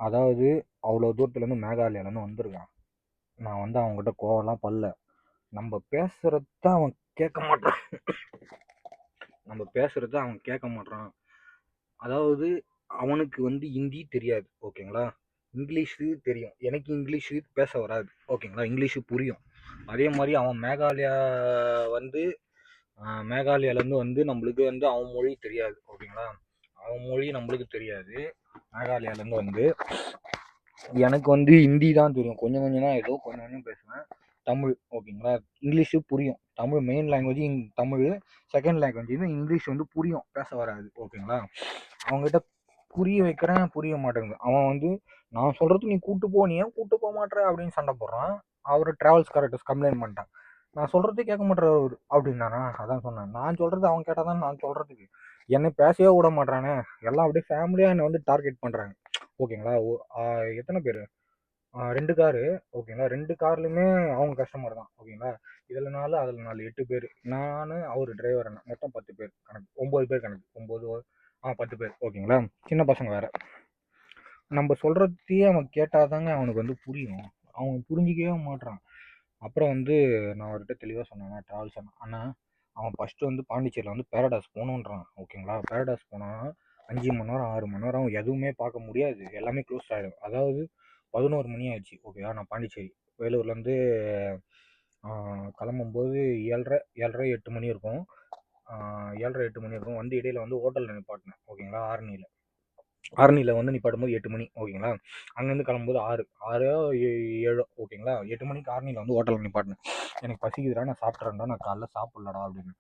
அதாவது அவ்வளோ தூரத்துலேருந்து மேகாலயாலேருந்து வந்திருக்கான், நான் வந்து அவங்ககிட்ட கோவம்லாம் பல்ல, நம்ம பேசுகிறத அவன் கேட்க மாட்டான், அதாவது அவனுக்கு வந்து ஹிந்தி தெரியாது. ஓகேங்களா. இங்கிலீஷு தெரியும், எனக்கு இங்கிலீஷு பேச வராது. ஓகேங்களா. இங்கிலீஷு புரியும். அதே மாதிரி அவன் வந்து மேகாலயாலேருந்து வந்து நம்மளுக்கு வந்து அவன் மொழி தெரியாது. ஓகேங்களா. அவன் மொழி நம்மளுக்கு தெரியாது. மேகாலயாலேருந்து வந்து எனக்கு வந்து ஹிந்தி தான் தெரியும், கொஞ்சம் கொஞ்சம் தான், ஏதோ கொஞ்சம் கொஞ்சம் பேசுவேன். தமிழ், ஓகேங்களா. இங்கிலீஷு புரியும். Tamil main language Tamil, second language வந்து இங்கிலீஷ் வந்து புரியும், பேச வராது. ஓகேங்களா. அவங்ககிட்ட புரிய வைக்கிறேன், புரிய மாட்டேங்குது. அவன் வந்து நான் சொல்கிறது நீ கூப்பிட்டு போ, நீ ஏன் கூப்பிட்டு போக மாட்டேற அப்படின்னு சண்டை போடுறான். அவர் ட்ராவல்ஸ் கரெக்டர்ஸ் கம்ப்ளைண்ட் பண்ணிட்டான், நான் சொல்கிறதே கேட்க மாட்டேறாரு அவர் அப்படின்னானா. அதான் சொன்னேன், நான் சொல்கிறது அவன் கேட்டால் தான் நான் சொல்கிறதுக்கு, என்னை பேசவே விட மாட்டானே, எல்லாம் அப்படியே ஃபேமிலியாக என்னை வந்து டார்கெட் பண்ணுறாங்க. ஓகேங்களா. எத்தனை பேர், 2 காரு ஓகேங்களா. 2 கார்லையுமே அவங்க கஸ்டமர் தான் ஓகேங்களா. இதில் 4 அதில் 4 8 பேர். நான் அவர் டிரைவர் அண்ணா மொத்தம் 10 பேர் கணக்கு. 9 பேர் கணக்கு. 9 10 பேர் ஓகேங்களா. சின்ன பசங்க வேற. நம்ம சொல்கிறதையே அவன் கேட்டாதாங்க அவனுக்கு வந்து புரியும். அவன் புரிஞ்சிக்கவே மாட்றான். அப்புறம் வந்து நான் அவர்கிட்ட தெளிவாக சொன்னேன், ட்ராவல்ஸ் அண்ணா அவன் ஃபஸ்ட்டு வந்து பாண்டிச்சேரியில் வந்து பேரடாஸ் போகணுன்றான் ஓகேங்களா. பேரடாஸ் போனால் 5 மணி நேரம் 6 மணி நேரம் எதுவுமே பார்க்க முடியாது, எல்லாமே க்ளோஸ் ஆகிடும். அதாவது 11 மணி ஆயிடுச்சு ஓகேவா. நான் பாண்டிச்சேரி வேலூர்லேருந்து கிளம்பும்போது 7:30 8 மணி இருக்கும். 7:30 8 மணி இருக்கும். வந்து இடையில வந்து ஹோட்டலில் நிப்பாட்டினேன் ஓகேங்களா. ஆரணியில் வந்து நிப்பாட்டும்போது 8 மணி ஓகேங்களா. அங்கேருந்து கிளம்பும்போது 6 7 ஓகேங்களா. 8 மணிக்கு ஆரணியில் வந்து ஹோட்டலில் நிப்பாட்டினேன். எனக்கு பசிக்குதுடா, நான் சாப்பிட்றேன்டா, நான் காலைல சாப்பிட்லடா அப்படின்னு.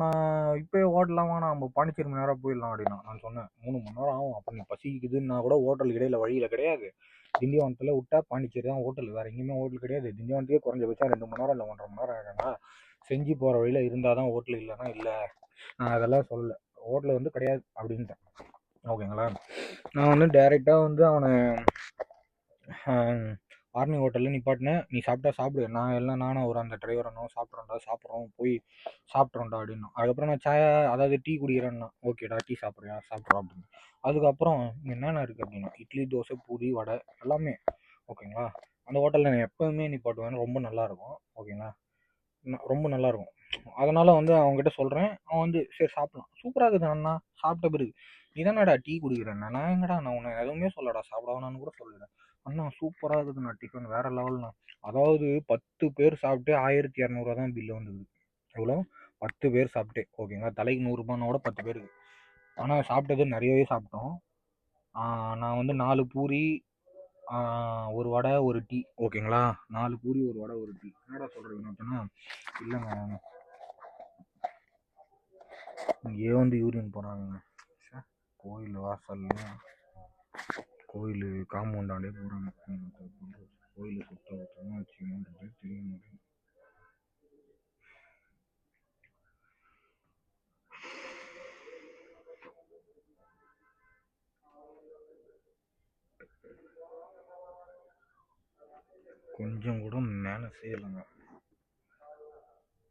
நான் இப்போ ஹோட்டல்லாம் வேணாம், நம்ம பாண்டிச்சேரி மணி நேரம் போயிடலாம் அப்படின்னா. நான் சொன்னேன் 3 மணி நேரம் ஆகும். அப்போ நீ பசிக்குதுன்னா கூட ஹோட்டல் இடையில வழியில் கிடையாது. திண்டிவனத்தில் விட்டா பாண்டிச்சேரி தான் ஹோட்டல், வேறு எங்கேயுமே ஹோட்டல் கிடையாது. திண்டிவனத்துக்கே குறைஞ்சபட்சம் 2 மணி நேரம் இல்லை 1.5 மணி நேரம் ஆகிடும்னா. செஞ்சு போகிற வழியில் இருந்தால் தான் ஹோட்டல், இல்லைன்னா இல்லை. நான் அதெல்லாம் சொல்லலை, ஹோட்டல் வந்து கிடையாது அப்படின்ட்டேன் ஓகேங்களா. நான் வந்து டைரெக்டாக வந்து அவனை ஆர்மி ஹோட்டலில் நிப்பாட்டினேன். நீ சாப்பிட்டா சாப்பிடு, நான் எல்லாம் நானும் ஒரு அந்த டிரைவர் அண்ணா சாப்பிட்றோம் போய் சாப்பிட்றோம்டா அப்படின்னா. அதுக்கப்புறம் நான் அதாவது டீ குடிக்கிறேன்னா, ஓகேடா டீ சாப்பிட்றியா சாப்பிட்றோம் அப்படின்னு. அதுக்கப்புறம் என்னென்ன இருக்குது அப்படின்னா, இட்லி தோசை பூரி வடை எல்லாமே ஓகேங்களா. அந்த ஹோட்டலில் நான் எப்போவுமே நிப்பாட்டுவேன், ரொம்ப நல்லாயிருக்கும் ஓகேங்களா. ரொம்ப நல்லாயிருக்கும். அதனால் வந்து அவங்ககிட்ட சொல்கிறேன். அவன் வந்து சரி சாப்பிட்லாம், சூப்பராக இருக்குது அண்ணா. சாப்பிட்ட பிறகு நீ தானடா டீ குடிக்கிறேன்னா, நான் எங்கடா நான் உன்னை எதுவுமே சொல்லடா, சாப்பிட வேணான்னு கூட சொல்லலை அண்ணா. சூப்பராக இருக்குதுண்ணா, டிஃபன் வேறு லெவல்ண்ணா. அதாவது 10 பேர் சாப்பிட்டு 1200 தான் பில்லு வந்தது. எவ்வளோ? 10 பேர் சாப்பிட்டு ஓகேங்களா. தலைக்கு 100 10 பேருக்கு. ஆனால் சாப்பிட்டது நிறையவே சாப்பிட்டோம். நான் வந்து 4 பூரி, ஒரு வடை ஒரு டீ ஓகேங்களா. 4 பூரி ஒரு வடை ஒரு டீ. என்னடா சொல்கிறீங்கன்னா, இல்லைங்க இங்கேயே வந்து யூரின் போகிறாங்க. கோயில் வாசல்ல கோயில் காம்பவுண்டாண்டே போகிறாங்க. கோயில் சுத்த சுத்தமாக வச்சுக்கணுன்றது தெரிய மாட்டேங்குது. கொஞ்சம் கூட மேலே செய்யலைங்க.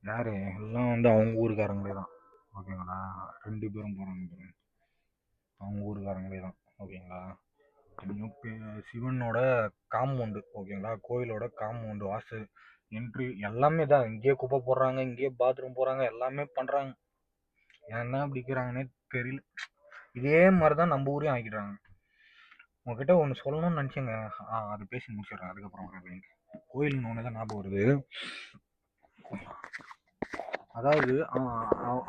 யார் எல்லாம் வந்து அவங்க ஊருக்காரங்களே தான் ஓகேங்களா. 2 பேரும் போகிறாங்க, அவங்க ஊருக்காரங்களே தான் ஓகேங்களா. சிவனோட காம்பவுண்டு ஓகேங்களா. கோயிலோட காம்பவுண்டு வாசல் என்ட்ரி எல்லாமே தான். இங்கேயே குப்பை போடுறாங்க, இங்கேயே பாத்ரூம் போகிறாங்க, எல்லாமே பண்ணுறாங்க. ஏன்னா அப்படி இருக்கிறாங்கன்னே தெரியல. இதே மாதிரி தான் நம்ம ஊரையும் ஆக்கிடுறாங்க. உங்ககிட்ட ஒன்று சொல்லணும்னு நினச்சேங்க, அது பேசி முடிச்சிடுறேன். அதுக்கப்புறம் கோயிலுன்னு ஒன்று தான் ஞாபகம் வருது. அதாவது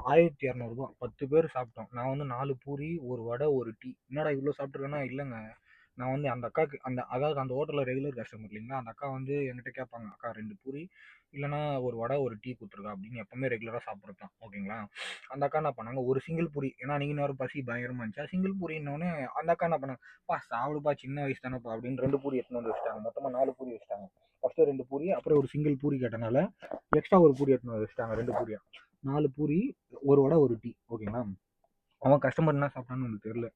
1200 10 பேர் சாப்பிட்டோம். நான் வந்து 4 பூரி ஒரு வடை ஒரு டீ. என்னடா இவ்வளோ சாப்பிட்ருக்கேன்னா, இல்லைங்க நான் வந்து அந்த அக்காவுக்கு அதாவது அந்த ஹோட்டலில் ரெகுலர் கஸ்டமர் இல்லைங்களா. அந்த அக்கா வந்து என்கிட்ட கேட்பாங்க, அக்கா 2 பூரி இல்லைனா ஒரு வடை ஒரு டீ கொடுத்துருக்கா அப்படின்னு எப்போவுமே ரெகுலராக சாப்பிட்றது தான் ஓகேங்களா. அந்த அக்கா என்ன பண்ணாங்க, ஒரு சிங்கிள் பூரி, ஏன்னா நீங்கள் நேரம் பசி பயங்கரமாக இருந்துச்சா, சிங்கிள் பூரின்னொடனே அந்த அக்கா என்ன பண்ணாங்க, சாப்பிடுப்பா சின்ன வயசு தானேப்பா அப்படின்னு 2 பூரி எடுத்துன்னு வந்து வச்சுட்டாங்க. மொத்தமாக 4 பூரி வச்சுட்டாங்க. ஃபஸ்ட்டு 2 பூரி, அப்புறம் ஒரு சிங்கிள் பூரி கேட்டனால எக்ஸ்ட்ரா ஒரு பூரி எடுத்துன்னு வந்து வச்சுட்டாங்க. 2 பூரியா 4 பூரி ஒரு வடை ஒரு டீ ஓகேங்களா. அவன் கஸ்டமர் என்ன சாப்பிட்டான்னு எனக்கு தெரியல.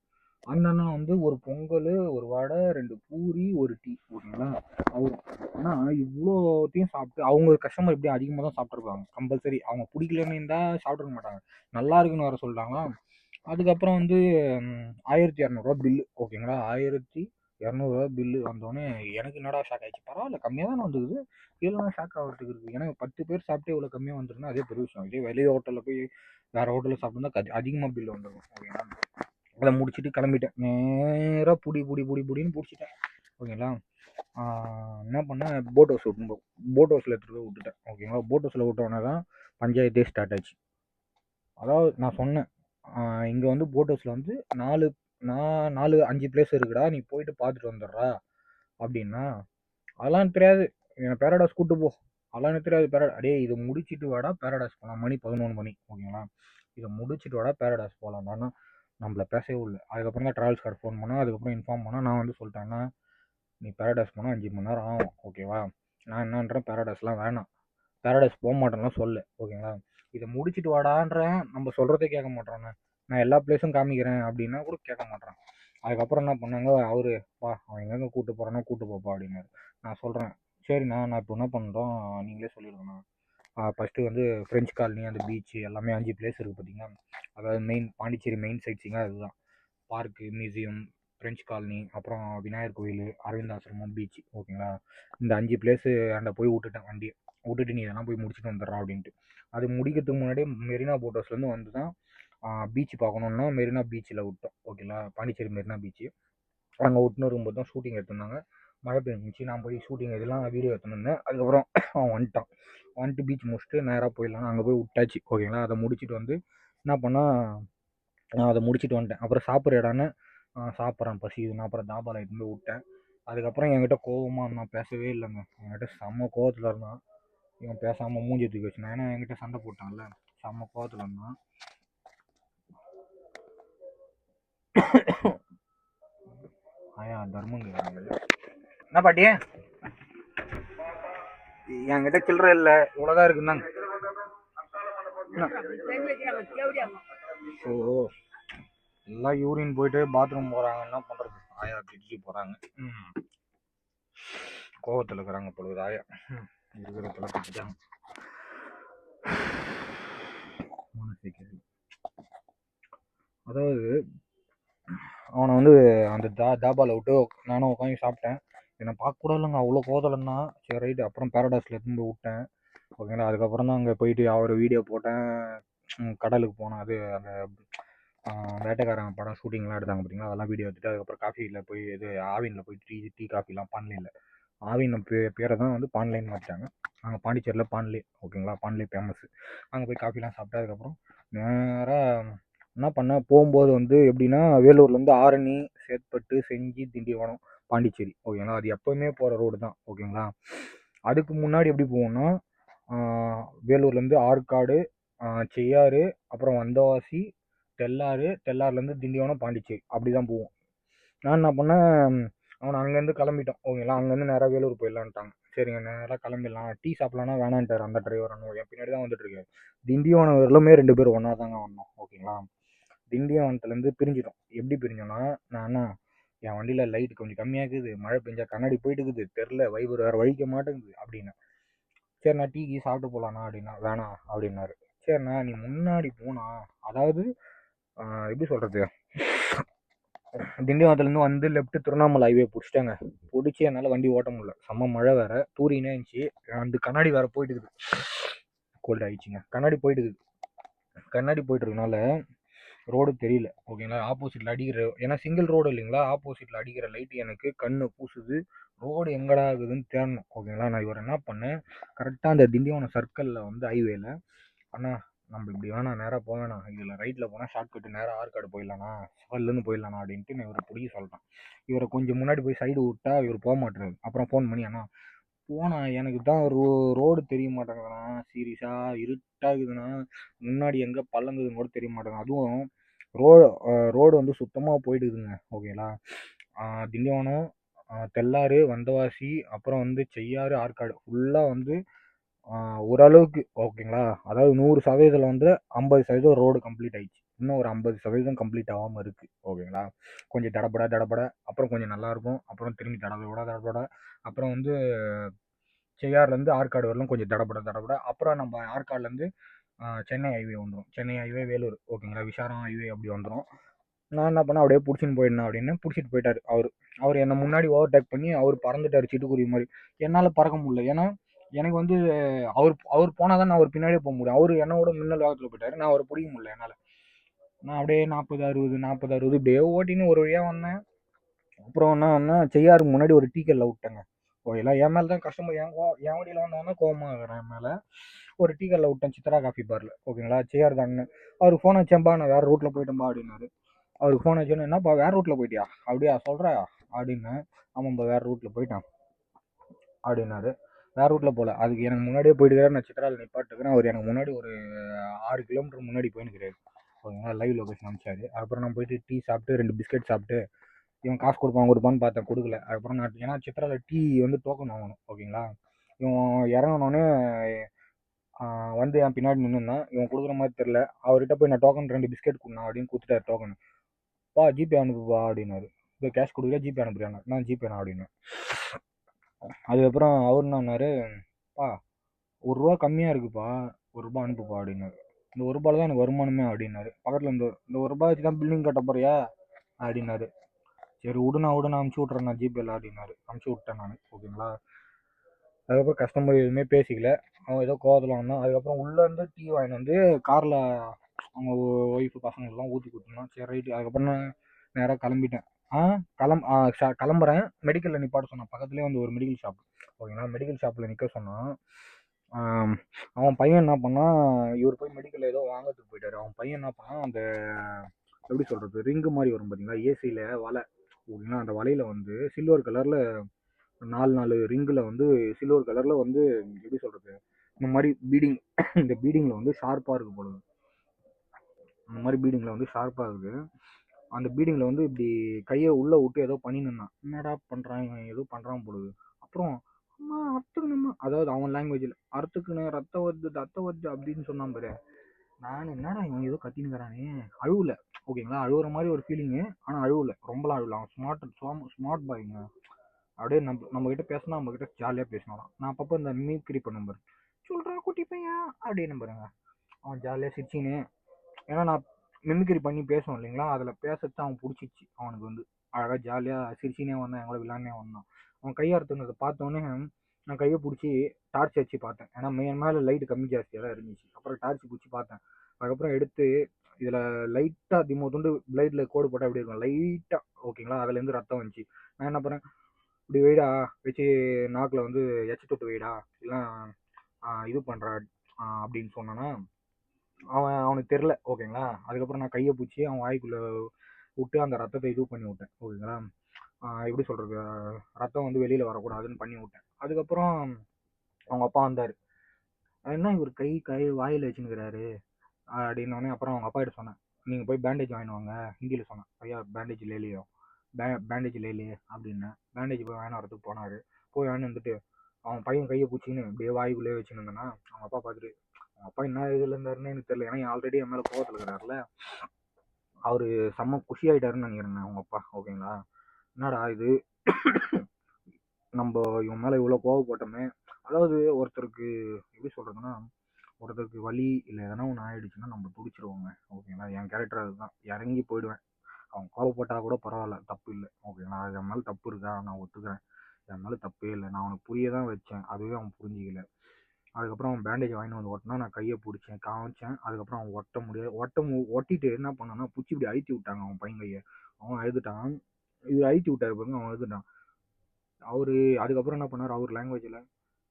அந்த அண்ணன் வந்து ஒரு பொங்கல் ஒரு வடை 2 பூரி ஒரு டீ ஓகேங்களா. அவரும் ஆனால் இவ்வளோத்தையும் சாப்பிட்டு அவங்க கஸ்டமர் இப்படி அதிகமாக தான் சாப்பிட்ருப்பாங்க கம்பல்சரி. அவங்க பிடிக்கலன்னு இருந்தால் சாப்பிட்ருக்க மாட்டாங்க, நல்லா இருக்குன்னு வர சொல்லிட்டாங்களா. அதுக்கப்புறம் வந்து 1200 பில்லு ஓகேங்களா. 1200 பில்லு வந்தோடனே எனக்கு என்னடா ஷாக் ஆயிடுச்சு. பரவாயில்ல கம்மியாக தானே வந்துருக்குது, இதெல்லாம் ஷாக் ஆகிறதுக்கு இருக்குது. ஏன்னா 10 பேர் சாப்பிட்டு இவ்வளோ கம்மியாக வந்துருக்குன்னா அதே பெரிய விஷயம். இதே வெளியே ஹோட்டலில் போய் வேறு ஹோட்டலில் சாப்பிட்ருந்தா அதிகமாக பில்லு வந்துடும் ஓகேங்களா. அதை முடிச்சுட்டு கிளம்பிட்டேன். நேராக புடின்னு பிடிச்சிட்டேன் ஓகேங்களா. என்ன பண்ணேன், போட் ஹவுஸ் போட் ஹவுஸில் எடுத்துகிட்டு போய் விட்டுட்டேன் ஓகேங்களா. போட் ஹவுஸில் விட்டோன்னே தான் பஞ்சாயத்தே ஸ்டார்ட் ஆச்சு. அதாவது நான் சொன்னேன், இங்கே வந்து போட் ஹவுஸில் வந்து 4 5 பிளேஸ் இருக்குடா, நீ போயிட்டு பார்த்துட்டு வந்துடுறா அப்படின்னா. அதெல்லாம் எனக்கு தெரியாது, என்னை பேரடாஸ் கூப்பிட்டு போ, அதெல்லாம் எனக்கு தெரியாது. அடே இதை முடிச்சுட்டு வாடா பேரடாஸ் போகலாம், மணி 11 மணி ஓகேங்களா. இதை முடிச்சுட்டு வாடா பேரடாஸ் போகலாம்டான்னா நம்மளை பேசவே இல்லை. அதுக்கப்புறம் தான் ட்ராவல்ஸ் கார்டு ஃபோன் பண்ணால், அதுக்கப்புறம் இன்ஃபார்ம் பண்ணால் நான் வந்து சொல்லிட்டேன்னா நீ பேரடாஸ் போனால் 5 மணி நேரம் ஆகும் ஓகேவா. நான் என்னன்றேன், பேரடாஸ்லாம் வேணாம், பேரடைஸ் போக மாட்டேன்னா சொல்லு ஓகேங்களா. இதை முடிச்சுட்டு வாடான்றேன், நம்ம சொல்கிறதே கேட்க மாட்டேறானே. நான் எல்லா பிளேஸும் காமிக்கிறேன் அப்படின்னா கூட கேட்க மாட்டேறான். அதுக்கப்புறம் என்ன பண்ணாங்க, அவரு அவன் எங்கெங்கே கூப்பிட்டு போகிறானோ கூப்பிட்டு போப்பா அப்படின்னாரு. நான் சொல்கிறேன், சரிண்ணா நான் இப்போ என்ன பண்ணுறோம் நீங்களே சொல்லிடுங்கண்ணா. ஃபஸ்ட்டு வந்து ஃப்ரெஞ்ச் காலனி, அந்த பீச்சு எல்லாமே 5 பிளேஸ் இருக்குது பார்த்தீங்கன்னா. அதாவது மெயின் பாண்டிச்சேரி மெயின் சைட்ஸிங்காக அதுதான். பார்க்கு, மியூசியம், ஃப்ரெஞ்ச் காலனி, அப்புறம் விநாயகர் கோயில், அரவிந்த் ஆசிரமம், பீச், ஓகேங்களா. இந்த 5 பிளேஸு அங்கே போய் விட்டுட்டேன் வண்டியை. விட்டுட்டு நீ இதெல்லாம் போய் முடிச்சுட்டு வந்துடுறா அப்படின்ட்டு. அது முடிக்கிறதுக்கு முன்னாடியே மெரினா போட் ஹவுஸ்லேருந்து வந்து தான் பீச் பார்க்கணுன்னா மெரினா பீச்சில் விட்டோம், ஓகேங்களா. பாண்டிச்சேரி மெரினா பீச்சு அங்கே விட்டுன்னு இருக்கும்போது தான் ஷூட்டிங் எடுத்திருந்தாங்க. மழை பெஞ்சிச்சு, நான் போய் ஷூட்டிங் இதெல்லாம் வீடியோ எடுத்துன்னு அதுக்கப்புறம் அவன் வந்துட்டு பீச் முடிச்சுட்டு நேராக போயிடலாம், அங்கே போய் விட்டாச்சு, ஓகேங்களா. அதை முடிச்சுட்டு வந்து என்ன பண்ணால், நான் அதை முடிச்சுட்டு வந்துட்டேன். அப்புறம் சாப்பிட்ற இடம்னு சாப்பிட்றேன் பசிக்குதுன்னு அப்புறம் தாபாவில் எடுத்துன்னு போய் விட்டேன். அதுக்கப்புறம் என்கிட்ட கோவமாக இருந்தான், பேசவே இல்லைங்க. என்கிட்ட செம்ம கோவத்தில் இருந்தான். இவன் பேசாமல் மூஞ்சி தூக்கி வச்சுனான், ஏன்னா என்கிட்ட சண்டை போட்டான்ல, செம்ம கோவத்தில் இருந்தான். ஆயா தர்மங்க என்ன பாட்டி, என்கிட்ட சில்லற இல்லை, இவ்வளோதான் இருக்குன்னாங்க. ஓ, எல்லாம் யூரின் போயிட்டு பாத்ரூம் போகிறாங்க, என்ன பண்ணுறது, ஆயா திட்டி போகிறாங்க. கோவத்தில் இருக்கிறாங்க பொழுது ஆயா இருக்கிறதுல திட்டாங்க. அதாவது அவனை வந்து அந்த தாபாவில் விட்டு நானும் உட்காந்து சாப்பிட்டேன். என்னை பார்க்க கூட இல்லைங்க, அவ்வளோ கோதலன்னா. சரி ரைட்டு, அப்புறம் பேரடைஸில் எடுத்துன்னு போய் விட்டேன், ஓகேங்களா. அதுக்கப்புறம் தான் அங்கே போயிட்டு அவர் வீடியோ போட்டேன். கடலுக்கு போனேன், அது அந்த வேட்டைக்காரன் படம் ஷூட்டிங்லாம் எடுத்தாங்க பார்த்தீங்களா, அதெல்லாம் வீடியோ எடுத்துட்டு அதுக்கப்புறம் காஃபியில் போய் இது ஆவினில் போய் டீ காஃபிலாம் பான்லையில் ஆவின் பேரை தான் வந்து பான்லைன் மாற்றிட்டாங்க. அங்கே பாண்டிச்சேரியில் பான்லே, ஓகேங்களா. பான்லே ஃபேமஸ்ஸு. அங்கே போய் காஃபிலாம் சாப்பிட்டு அதுக்கப்புறம் நேராக என்ன பண்ணேன், போகும்போது வந்து எப்படின்னா வேலூர்லேருந்து ஆரணி, சேத்பட்டு, செஞ்சி, திண்டிவனம், பாண்டிச்சேரி, ஓகேங்களா. அது எப்போவுமே போகிற ரோடு தான், ஓகேங்களா. அதுக்கு முன்னாடி எப்படி போவோம்னா வேலூர்லேருந்து ஆற்காடு, செய்யாறு, அப்புறம் வந்தவாசி, தெல்லாறு, தெல்லாறுலேருந்து திண்டிவனம், பாண்டிச்சேரி அப்படி தான் போவோம். நான் என்ன பண்ணேன், அவனை அங்கேருந்து கிளம்பிட்டோம், ஓகேங்களா. அங்கேருந்து நேராக வேலூர் போயிடலான்ட்டாங்க. சரிங்க நேராக கிளம்பிடலாம், டீ சாப்பிட்லான்னா வேணான்ட்டார் அந்த டிரைவர். என் பின்னாடி தான் வந்துட்டு இருக்காரு. திண்டிவனம் வரலுமே 2 பேர் ஒன்றா தாங்க வந்தோம், ஓகேங்களா. திண்டிவனத்துலேருந்து பிரிஞ்சிட்டோம். எப்படி பிரிஞ்சோன்னா, நான் என் வண்டியில் லைட் கொஞ்சம் கம்மியாக இருக்குது, மழை பெஞ்சா கண்ணாடி போயிட்டு இருக்குது, தெரில வைபர் வேறு வழிக்க மாட்டேங்குது அப்படின்னு. சரிண்ணா டீ சாப்பிட்டு போகலாண்ணா அப்படின்னா, வேணாம் அப்படின்னாரு. சரிண்ணா நீ முன்னாடி போனா, அதாவது எப்படி சொல்கிறது, திண்டிவனத்துலேருந்து வந்து லெஃப்ட் திருவண்ணாமலை ஹைவே பிடிச்சிட்டாங்க. பிடிச்சி என்னால் வண்டி ஓட்ட முடியல, செம்ம மழை வேறு, தூரினே இருந்துச்சு. அந்த கண்ணாடி வேறு போயிட்டு இருக்குது, கோல்டு ஆயிடுச்சுங்க. கண்ணாடி போயிட்டு இருக்குது, கண்ணாடி போயிட்டு இருக்கனால ரோடு தெரியல, ஓகேங்களா. ஆப்போசிட்டில் அடிக்கிற, ஏன்னா சிங்கிள் ரோடு இல்லைங்களா, ஆப்போசிட்டில் அடிக்கிற லைட்டு எனக்கு கண்ணு பூசுது. ரோடு எங்கடா ஆகுதுன்னு தேடணும், ஓகேங்களா. நான் இவர் என்ன பண்ணேன், கரெக்டாக அந்த திண்டிவனம் சர்க்கிளில் வந்து ஹைவேல, அண்ணா நம்ம இப்படி வேணாம் நேராக போக வேணாம், இதில் ரைட்டில் போனால் ஷார்ட் கட்டு நேராக ஆற்காடு போயிடலாண்ணா, சவல்லேருந்து போயிடலாண்ணா அப்படின்ட்டு நான் இவரை பிடிக்க சொல்கிறேன். இவரை கொஞ்சம் முன்னாடி போய் சைடு விட்டா இவர் போக மாட்டேறாரு. அப்புறம் ஃபோன் பண்ணி, அண்ணா போனா எனக்கு தான் ரோடு தெரிய மாட்டேங்குதுண்ணா, சீரியஸாக இருட்டாகுதுண்ணா, முன்னாடி எங்கே பள்ளங்குதுன்னு கூட தெரிய மாட்டேங்குது, அதுவும் ரோடு வந்து சுத்தமாக போயிடுதுங்க, ஓகேங்களா. திண்டிவனம், தெல்லாறு, வந்தவாசி, அப்புறம் வந்து செய்யாறு, ஆற்காடு ஃபுல்லாக வந்து ஓரளவுக்கு, ஓகேங்களா. அதாவது 100% வந்து 50% ரோடு கம்ப்ளீட் ஆயிடுச்சு, இன்னும் ஒரு 50% கம்ப்ளீட் ஆகாமல் இருக்குது, ஓகேங்களா. கொஞ்சம் தடபட, அப்புறம் கொஞ்சம் நல்லாயிருக்கும், அப்புறம் திரும்பி தடபட, அப்புறம் வந்து செய்யாறுலேருந்து ஆற்காடு வரலும் கொஞ்சம் தடபட, அப்புறம் நம்ம ஆற்காடுலேருந்து சென்னை ஹைவே வந்துடும், சென்னை ஹைவே வேலூர், ஓகேங்களா. விசாரம் ஹைவே அப்படி வந்துடும். நான் என்ன பண்ணேன், அப்படியே பிடிச்சின்னு போயிடணும் அப்படின்னு பிடிச்சிட்டு போயிட்டார் அவர் என்னை முன்னாடி ஓவர்டேக் பண்ணி அவர் பறந்துட்டார் சிட்டுக்குருவி மாதிரி. என்னால் பறக்க முடியல, ஏன்னா எனக்கு வந்து அவர் போனால் தான் நான் அவர் பின்னாடியே போக முடியும். அவர் என்னோட மின்னல் வேகத்தில் போயிட்டார், நான் அவரை பிடிக்க முடியல என்னால். நான் அப்படியே 40 60 இப்படியே ஓட்டின்னு ஒரு வழியாக வந்தேன். அப்புறம் என்ன செய்யாருக்கு முன்னாடி ஒரு டீ கல்ல விட்டேங்க, ஓகேங்களா. என் மேலே தான் கஸ்டமர் என் வண்டியில் வந்தவொன்னே கோவமாக இருக்கிறேன் என் மேலே. ஒரு டீ கல்ல விட்டேன், சித்ரா காஃபி பாரில், ஓகேங்களா. செய்யார் தான் அவருக்கு ஃபோன் வச்சேன்பா, நான் வேறு ரூட்டில் போயிட்டேன்பா அப்படின்னாரு. அவருக்கு ஃபோன் வச்சோன்னு, என்னப்பா வேறு ரூட்டில் போயிட்டியா, அப்படியா சொல்கிறா அப்படின்னு. ஆமாம்பா வேறு ரூட்டில் போயிட்டான் அப்படின்னாரு. வேறு ரூட்டில் போகல, அதுக்கு எனக்கு முன்னாடியே போயிட்டுக்கிறாரு. நான் சித்ராவில் நிப்பாட்டுக்கிறேன், அவர் எனக்கு முன்னாடி ஒரு 6 கிலோமீட்டர் முன்னாடி போயின்னுக்கிறாரு, ஓகேங்களா. லைவ் லொக்கேஷன் அனுப்பிச்சாரு. அப்புறம் நான் போயிட்டு டீ சாப்பிட்டு 2 பிஸ்கெட் சாப்பிட்டு இவன் காசு கொடுப்பான்னு பார்த்தேன், கொடுக்கல. அதுக்கப்புறம் நான் ஏன்னா சித்ராவில் டீ வந்து டோக்கன் வாங்கணும், ஓகேங்களா. இவன் இறங்கினோடனே வந்து என் பின்னாடி நின்றுந்தான், இவன் கொடுக்குற மாதிரி தெரில. அவர்கிட்ட போய் நான் டோக்கன் 2 பிஸ்கெட் கொடுண்ணா அப்படின்னு கொடுத்துட்டாரு டோக்கன். ஜிபே அனுப்புப்பா அப்படின்னாரு. இப்போ கேஷ் கொடுக்கல, ஜிபே அனுப்புறியாங்க. நான் ஜிபேண்ணா அப்படின்னு. அதுக்கப்புறம் அவர் என்ன பண்ணாரு, பா ₹1 கம்மியாக இருக்குப்பா, ₹1 அனுப்புப்பா அப்படின்னாரு. இந்த ₹1 தான் எனக்கு வருமானமே அப்படின்னாரு. பக்கத்தில் இந்த ₹1 வச்சு தான் பில்லிங் கட்ட போறியா அப்படின்னாரு. சரி விடுண்ணா அனுப்பிச்சி விட்றேன் நான் ஜிபேல அப்படின்னாரு. அனுப்பிச்சி விட்டேன் நான். ஓகேங்களா. அதுக்கப்புறம் கஸ்டமர் எதுவுமே பேசிக்கல. அவன் ஏதோ கோவத்தில் வந்தான். அதுக்கப்புறம் உள்ளேருந்து டீ வாங்கிட்டு வந்து காரில் அவங்க ஒய்ஃபு பசங்களுக்குலாம் ஊற்றி கொடுத்துருந்தான். சரி ரைட்டு. அதுக்கப்புறம் நான் நேராக கிளம்பிட்டேன். கிளம்புறேன். மெடிக்கலில் நிப்பாட்ட சொன்னான். பக்கத்துலேயே வந்து ஒரு மெடிக்கல் ஷாப். ஓகேங்களா. மெடிக்கல் ஷாப்பில் நிற்க சொன்னான். அவன் பையன் என்ன பண்ணான், இவர் போய் மெடிக்கலில் ஏதோ வாங்கிறதுக்கு போயிட்டாரு. அவன் பையன் என்ன பண்ணான், அந்த எப்படி சொல்கிறது, ரிங்கு மாதிரி வரும் பார்த்தீங்களா, ஏசியில் வலை. ஓகேங்களா. அந்த வலையில் வந்து சில்வர் கலரில் 4 ரிங்கில் வந்து சில்வர் கலரில் வந்து எப்படி சொல்கிறது, இந்த மாதிரி பீடிங் இந்த பீடிங்கில் வந்து ஷார்ப்பாக இருக்குது போல. அந்த மாதிரி பீடிங்கில் வந்து ஷார்ப்பாக இருக்குது. அந்த பீடிங்கில் வந்து இப்படி கையை உள்ளே விட்டு ஏதோ பண்ணினான். என்னடா பண்ணுறான் இவன், ஏதோ பண்ணுறான் போடுது. அப்புறம் அம்மா அறுத்துக்கணுமா, அதாவது அவன் லாங்குவேஜில் அறுத்துக்குன்னு ரத்தம் வருது அப்படின்னு சொன்னான் பாரு. நான் என்னடா இவன் ஏதோ கத்தினுக்கிறானே, அழுவல. ஓகேங்களா. அழுகுற மாதிரி ஒரு ஃபீலிங்கு, ஆனால் அழுவல, ரொம்பலாம் அழுவல. அவன் ஸ்மார்ட் பாய்ங்க. அப்படியே நம்ம கிட்ட பேசினா நம்ம கிட்ட ஜாலியாக பேசினான். நான் அப்பப்போ இந்த மிமிக்ரி பண்ணும் பாரு, சொல்கிறா குட்டி பையன் அப்படின்னு பாருங்க. அவன் ஜாலியாக சிரிச்சின்னு, ஏன்னா நான் மிமிக்ரி பண்ணி பேசுவோம் இல்லைங்களா, அதில் பேசுறது அவன் பிடிச்சிச்சு. அவனுக்கு வந்து அழகாக ஜாலியாக சிரிச்சினே வந்தான், எங்களோட விளாட்னே வந்தான். அவன் கையாடுத்துனதை பார்த்தோன்னே நான் கையை பிடிச்சி டார்ச் வச்சு பார்த்தேன். ஏன்னா மேலே லைட்டு கம்மி ஜாஸ்தியாக தான் இருந்துச்சு. அப்புறம் டார்ச் பிடிச்சி பார்த்தேன். அதுக்கப்புறம் எடுத்து இதில் லைட்டாக திமோ துண்டு பிளைடில் கோடு போட்டால் எப்படி இருக்கும், லைட்டாக. ஓகேங்களா. அதுலேருந்து ரத்தம் வந்துச்சு. நான் என்ன பண்ணேன், இப்படி வெயிடா வச்சு நாக்கில் வந்து எச்ச தொட்டு வெயிடா, இல்லை இது பண்ணுறா அப்படின்னு சொன்னான்னா அவனுக்கு தெரில. ஓகேங்களா. அதுக்கப்புறம் நான் கையை பிடிச்சி அவன் வாய்க்குள்ளே விட்டு அந்த ரத்தத்தை இது பண்ணி விட்டேன். ஓகேங்களா. எப்படி சொல்கிறது, ரத்தம் வந்து வெளியில் வரக்கூடாதுன்னு பண்ணி விட்டேன். அதுக்கப்புறம் அவங்க அப்பா வந்தார். என்ன இவர் கை வாயில் வச்சுன்னுக்கிறாரு அப்படின்னோடனே அப்புறம் அவங்க அப்பா கிட்ட சொன்னேன், நீங்கள் போய் பேண்டேஜ் வாங்கிட்டு வாங்க. ஹிந்தியில் சொன்னேன், ஐயா பேண்டேஜ் லேலியோ, பேண்டேஜ் லேலி அப்படின்னேன். பேண்டேஜ் போய் வாங்கின வரத்துக்கு போனார். போய் வாங்கி வந்துட்டு அவன் பையன் கையை பிடிச்சின்னு இப்படியே வாய்க்குள்ளே வச்சுன்னு இருந்தேன்னா அவங்க அப்பா பார்த்துட்டு, அவங்க அப்பா என்ன இதில் இருந்தாருன்னு எனக்கு தெரியல, ஏன்னா ஆல்ரெடி என் மேலே கோவத்தில் இருக்கிறாருல, அவர் செம்ம குஷி ஆகிட்டாருன்னு நினைக்கிறேங்க அவங்க அப்பா. ஓகேங்களா. என்னடா இது, நம்ம இவன் மேலே இவ்வளோ கோவப்பட்டோமே. அதாவது ஒருத்தருக்கு எப்படி சொல்கிறதுன்னா, ஒருத்தருக்கு வலி இல்லை எதனா ஒன்று ஆயிடுச்சுன்னா நம்ம துடிச்சிருவோங்க. ஓகேங்களா. என் கேரக்டர் அதுதான், இறங்கி போயிடுவேன். அவன் கோவப்பட்டால் கூட பரவாயில்ல, தப்பு இல்லை. ஓகேங்களா. என் மேலே தப்பு இருக்கா, நான் ஒத்துக்கிறேன். என் மேலே தப்பே இல்லை, நான் அவனுக்கு புரிய தான் வச்சேன், அதுவே அவன் புரிஞ்சிக்கல. அதுக்கப்புறம் அவன் பேண்டேஜ் வாங்கிட்டு வந்து ஒட்டினா நான் கையை பிடிச்சேன், காமிச்சேன். அதுக்கப்புறம் அவன் ஒட்ட முடியாது, ஒட்டிட்டு என்ன பண்ணான்னா பிடிச்சி இப்படி அழுத்தி விட்டாங்க அவன் பையன் கையை. அவன் அழுதுட்டான். இது அழுத்தி விட்டாரு பாருங்க, அவன் அழுதுட்டான். அவரு அதுக்கப்புறம் என்ன பண்ணார், அவர் லாங்குவேஜில்,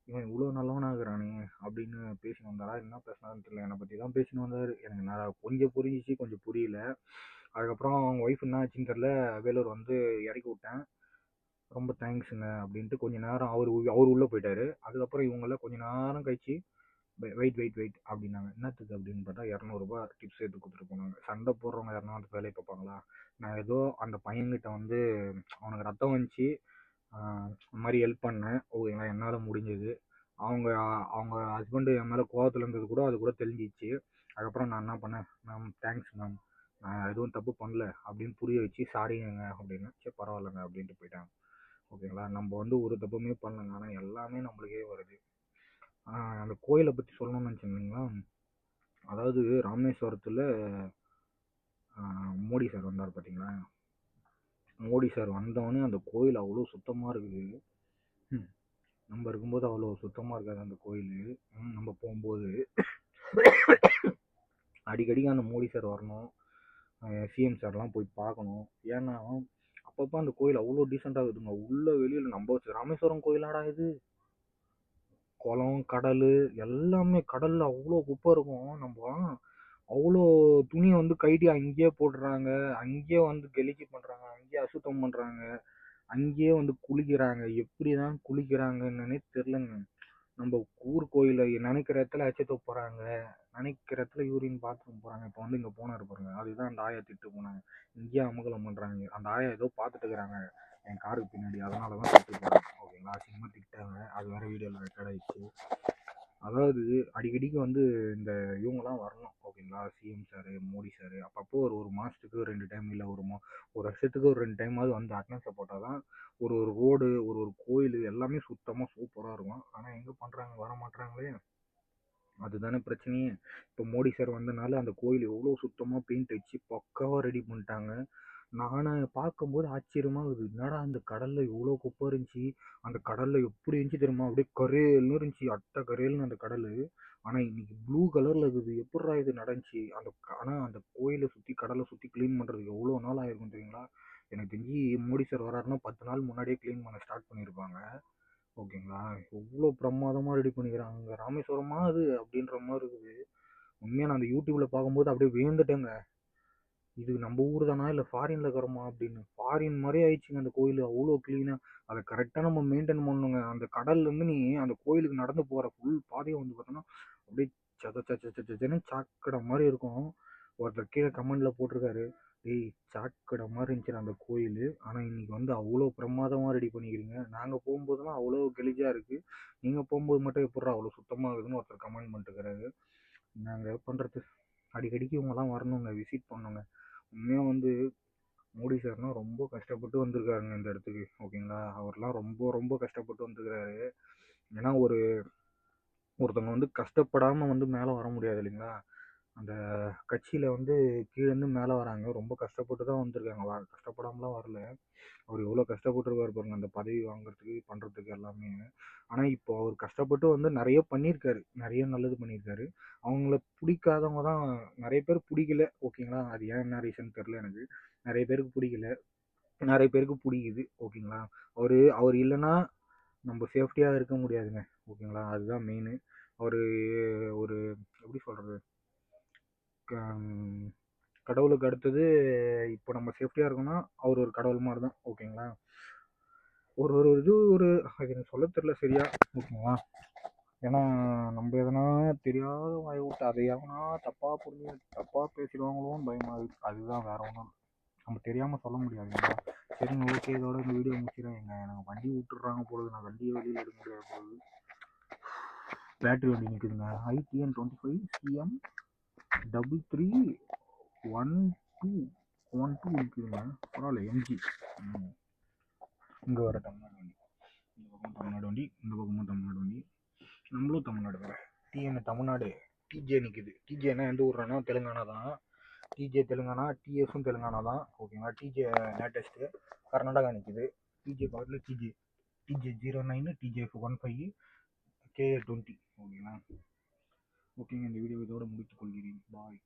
இவன் இவ்வளோ நல்லவனா இருக்கிறானே அப்படின்னு பேசின்னு வந்தாரா, என்ன பேசினாருன்னு தெரியல. என்னை பற்றி தான் பேசின்னு வந்தார். எனக்கு நான் கொஞ்சம் புரிஞ்சிச்சு, கொஞ்சம் புரியல. அதுக்கப்புறம் அவங்க ஒய்ஃப் என்ன ஆச்சுன்னு தெரில, வேலூர் வந்து இறக்கி விட்டேன். ரொம்ப தேங்க்ஸுங்க அப்படின்ட்டு கொஞ்ச நேரம் அவர் உள்ளே போயிட்டாரு. அதுக்கப்புறம் இவங்கள கொஞ்ச நேரம் கழிச்சு வெயிட் அப்படின்னாங்க. என்னத்துக்கு அப்படின்னு பார்த்தா ₹200 டிப்ஸ் எடுத்து கொடுத்துட்டு போனாங்க. சண்டை போடுறவங்க யாருன்னா அந்த வேலையை பார்ப்பாங்களா. நான் ஏதோ அந்த பையன்கிட்ட வந்து அவனுக்கு ரத்தம் வந்துச்சு, இந்த மாதிரி ஹெல்ப் பண்ணேன். ஓகேங்களா. என்னால் முடிஞ்சது. அவங்க அவங்க ஹஸ்பண்டு என் மேலே கோவத்தில் இருந்தது கூட அது கூட தெரிஞ்சிச்சு. அதுக்கப்புறம் நான் என்ன பண்ணேன், மேம் தேங்க்ஸ் மேம், நான் எதுவும் தப்பு பண்ணல அப்படின்னு புரிய வச்சு சாரிங்க அப்படின்னு. சரி பரவாயில்லைங்க அப்படின்ட்டு போயிட்டாங்க. ஓகேங்களா. நம்ம வந்து ஒரு தப்புமே பண்ணலங்க, ஆனால் எல்லாமே நம்மளுக்கே வருது. அந்த கோயிலை பற்றி சொல்லணும்னு நினச்சிருந்தீங்களா. அதாவது ராமேஸ்வரத்தில் மோடி சார் வந்தார் பார்த்தீங்களா. மோடி சார் வந்தவொடனே அந்த கோயில் அவ்வளோ சுத்தமாக இருக்குது. நம்ம இருக்கும்போது அவ்வளோ சுத்தமாக இருக்காது அந்த கோயில். நம்ம போகும்போது அடிக்கடிக்கு அந்த மோடி சார் வரணும், சிஎம் சார்லாம் போய் பார்க்கணும். ஏன்னா அப்பப்போ அந்த கோயில் அவ்வளோ டீசெண்டாக இருக்குதுங்க, உள்ள வெளியில். நம்ம ராமேஸ்வரம் கோயிலாடா இது, குளம் கடல் எல்லாமே, கடலில் அவ்வளோ குப்பை இருக்கும். நம்ம அவ்வளோ துணியை வந்து கைட்டி அங்கேயே போடுறாங்க, அங்கேயே வந்து கெலிக்கி பண்ணுறாங்க, அங்கேயே அசுத்தம் பண்ணுறாங்க, அங்கேயே வந்து குளிக்கிறாங்க. எப்படி தான் குளிக்கிறாங்கன்னே தெரிலங்க. நம்ம ஊர் கோயிலை நினைக்கிற இடத்துல அச்சத்த போகிறாங்க, நினைக்கிற இடத்துல யூரின் பாத்ரூம் போகிறாங்க. இப்போ வந்து இங்கே போனார் பாருங்க, அதுதான் அந்த ஆயா திட்டு போனாங்க. இங்கேயே அமகலம் பண்ணுறாங்க. அந்த ஆயா ஏதோ பார்த்துட்டு இருக்கிறாங்க என் காருக்கு பின்னாடி, அதனால தான் திட்டு போகிறாங்க. ஓகேங்களா. அசிங்கமாக திட்டாங்க, அது வேறு வீடியோவில் ரெக்கார்ட் ஆகிடுச்சு. அதாவது அடிக்கடிக்கு வந்து இந்த இவங்கலாம் வரணும் ஓகேங்களா, சிஎம் சார், மோடி சார் அப்பப்போ ஒரு ஒரு மாதத்துக்கு 2 டைம் இல்லை ஒரு வருஷத்துக்கு ஒரு 2 டைமாவது வந்து அட்டனன்ஸை போட்டால் தான் ஒரு ஒரு ரோடு ஒரு ஒரு கோயில் எல்லாமே சுத்தமாக சூப்பராக இருக்கும். ஆனால் எங்கே பண்ணுறாங்க, வர மாட்றாங்களே. அதுதானே பிரச்சனையே. இப்போ மோடி சார் வந்தனால அந்த கோயில் எவ்வளோ சுத்தமாக பெயிண்ட் அடிச்சு பக்காவாக ரெடி பண்ணிட்டாங்க. நானே பார்க்கும்போது ஆச்சரியமா இருக்குது. என்னடா அந்த கடல்ல இவ்வளோ குப்பை இருந்துச்சு, அந்த கடல்ல எப்படி இருந்துச்சு தெரியுமா, அப்படியே கரேல்னு இருந்துச்சு, அட்டை கரேல்னு அந்த கடல். ஆனால் இன்னைக்கு ப்ளூ கலர்ல இருக்குது. எப்படிடா இது நடந்துச்சு ஆனால் அந்த கோயிலை சுற்றி கடலை சுற்றி க்ளீன் பண்ணுறதுக்கு எவ்வளோ நாள் ஆயிருக்கும் தெரியுங்களா. எனக்கு தெரிஞ்சு மோடி சார் வராருன்னா 10 நாள் முன்னாடியே க்ளீன் பண்ண ஸ்டார்ட் பண்ணியிருப்பாங்க. ஓகேங்களா, எவ்வளோ பிரமாதமாக ரெடி பண்ணிக்கிறாங்க. ராமேஸ்வரமா அது அப்படின்ற மாதிரி இருக்குது. உண்மையாக நான் அந்த யூடியூப்பில் பார்க்கும்போது அப்படியே வியந்துட்டேங்க. இது நம்ம ஊர் தானா இல்லை ஃபாரின்ல இருக்கிறோமா அப்படின்னு. ஃபாரின் மாதிரி ஆயிடுச்சுங்க அந்த கோயில், அவ்வளோ க்ளீனாக. அதை கரெக்டாக நம்ம மெயின்டைன் பண்ணணுங்க. அந்த கடல்லேருந்து நீ அந்த கோயிலுக்கு நடந்து போகிற ஃபுல் பாதையை வந்து பார்த்தோன்னா அப்படியே சத சச்ச சச்சன்னு சாக்கடை மாதிரி இருக்கும். ஒருத்தர் கீழே கமெண்டில் போட்டிருக்காரு, டேய் சாக்கடை மாதிரி இருந்துச்சு அந்த கோயில், ஆனால் இன்னைக்கு வந்து அவ்வளோ பிரமாதமாக ரெடி பண்ணிக்கிறீங்க, நாங்கள் போகும்போதெல்லாம் அவ்வளோ கெலிஜாக இருக்குது, நீங்கள் போகும்போது மட்டும் எப்பட்றா அவ்வளோ சுத்தமாக இருக்குதுன்னு ஒருத்தர் கமெண்ட் பண்ணிட்டுருக்காரு. நாங்கள் பண்ணுறது அடிக்கடிக்கு இவங்கெல்லாம் வரணுங்க, விசிட் பண்ணுங்க. உண்மையாக வந்து மோடி சார்னா ரொம்ப கஷ்டப்பட்டு வந்திருக்காருங்க இந்த இடத்துக்கு. ஓகேங்களா, அவர்லாம் ரொம்ப ரொம்ப கஷ்டப்பட்டு வந்திருக்கிறாரு. ஏன்னா ஒருத்தவங்க வந்து கஷ்டப்படாமல் வந்து மேலே வர முடியாது இல்லைங்களா. அந்த கட்சியில் வந்து கீழேருந்து மேலே வராங்க, ரொம்ப கஷ்டப்பட்டு தான் வந்திருக்காங்க, கஷ்டப்படாமலாம் வரல. அவர் எவ்வளோ கஷ்டப்பட்டுருக்காரு பாருங்க அந்த பதவி வாங்குறதுக்கு பண்ணுறதுக்கு எல்லாமே. ஆனால் இப்போ அவர் கஷ்டப்பட்டு வந்து நிறைய பண்ணியிருக்காரு, நிறைய நல்லது பண்ணியிருக்காரு. அவங்கள பிடிக்காதவங்க தான் நிறைய பேர் பிடிக்கல. ஓகேங்களா, அது ஏன் என்ன ரீசன் தெரில எனக்கு. நிறைய பேருக்கு பிடிக்கல, நிறைய பேருக்கு பிடிக்குது. ஓகேங்களா, அவர் இல்லைன்னா நம்ம சேஃப்டியாக இருக்க முடியாதுங்க. ஓகேங்களா, அதுதான் மெயின். அவர் ஒரு எப்படி சொல்கிறது, கடவுளுக்கு அடுத்தது இப்போ நம்ம சேஃப்டியாக இருக்கோம்னா அவர் ஒரு கடவுள் மாதிரி தான். ஓகேங்களா, ஒரு ஒரு இது ஒரு அது எனக்கு சொல்ல தெரியல சரியா. ஓகேங்களா, ஏன்னா நம்ம எதனா தெரியாத வாய் விட்டு அதை எவனா தப்பாக புரிஞ்சு தப்பாக பேசிடுவாங்களோன்னு பயமாகுது. அதுதான் வேற ஒன்றும் நம்ம தெரியாமல் சொல்ல முடியாதுங்களா. சரிங்க, ஓகே, இதோட இந்த வீடியோ முடிச்சிடறேன். எனக்கு வண்டி விட்டுடுறாங்க பொழுது, நான் வண்டியை வெளியில் எடுக்க முடியாது பொழுது. பேட்டரி வண்டி நிற்குதுங்க, ITN 25 CM 331212 இருக்குதுங்க. பரவாயில்ல, MG. இங்கே வர தமிழ்நாடு வண்டி, இந்த பக்கம் தமிழ்நாடு வண்டி, இந்த பக்கமும் தமிழ்நாடு வண்டி, நம்மளும் தமிழ்நாடு வேறு. டிஎன் தமிழ்நாடு, டிஜே நிற்குது. டிஜேனா எந்த ஊர்னா தெலுங்கானா தான். டிஜே தெலுங்கானா, டிஎஸும் தெலுங்கானா தான். ஓகேங்களா, டிஜே லேட்டஸ்ட்டு கர்நாடகா நிற்குது. டிஜே பக்கத்தில் டிஜே 09, TJ 15, KA 20. ஓகேங்களா, ஓகேங்க, இந்த வீடியோ இதோட முடித்துக் கொள்கிறேன். பாய்.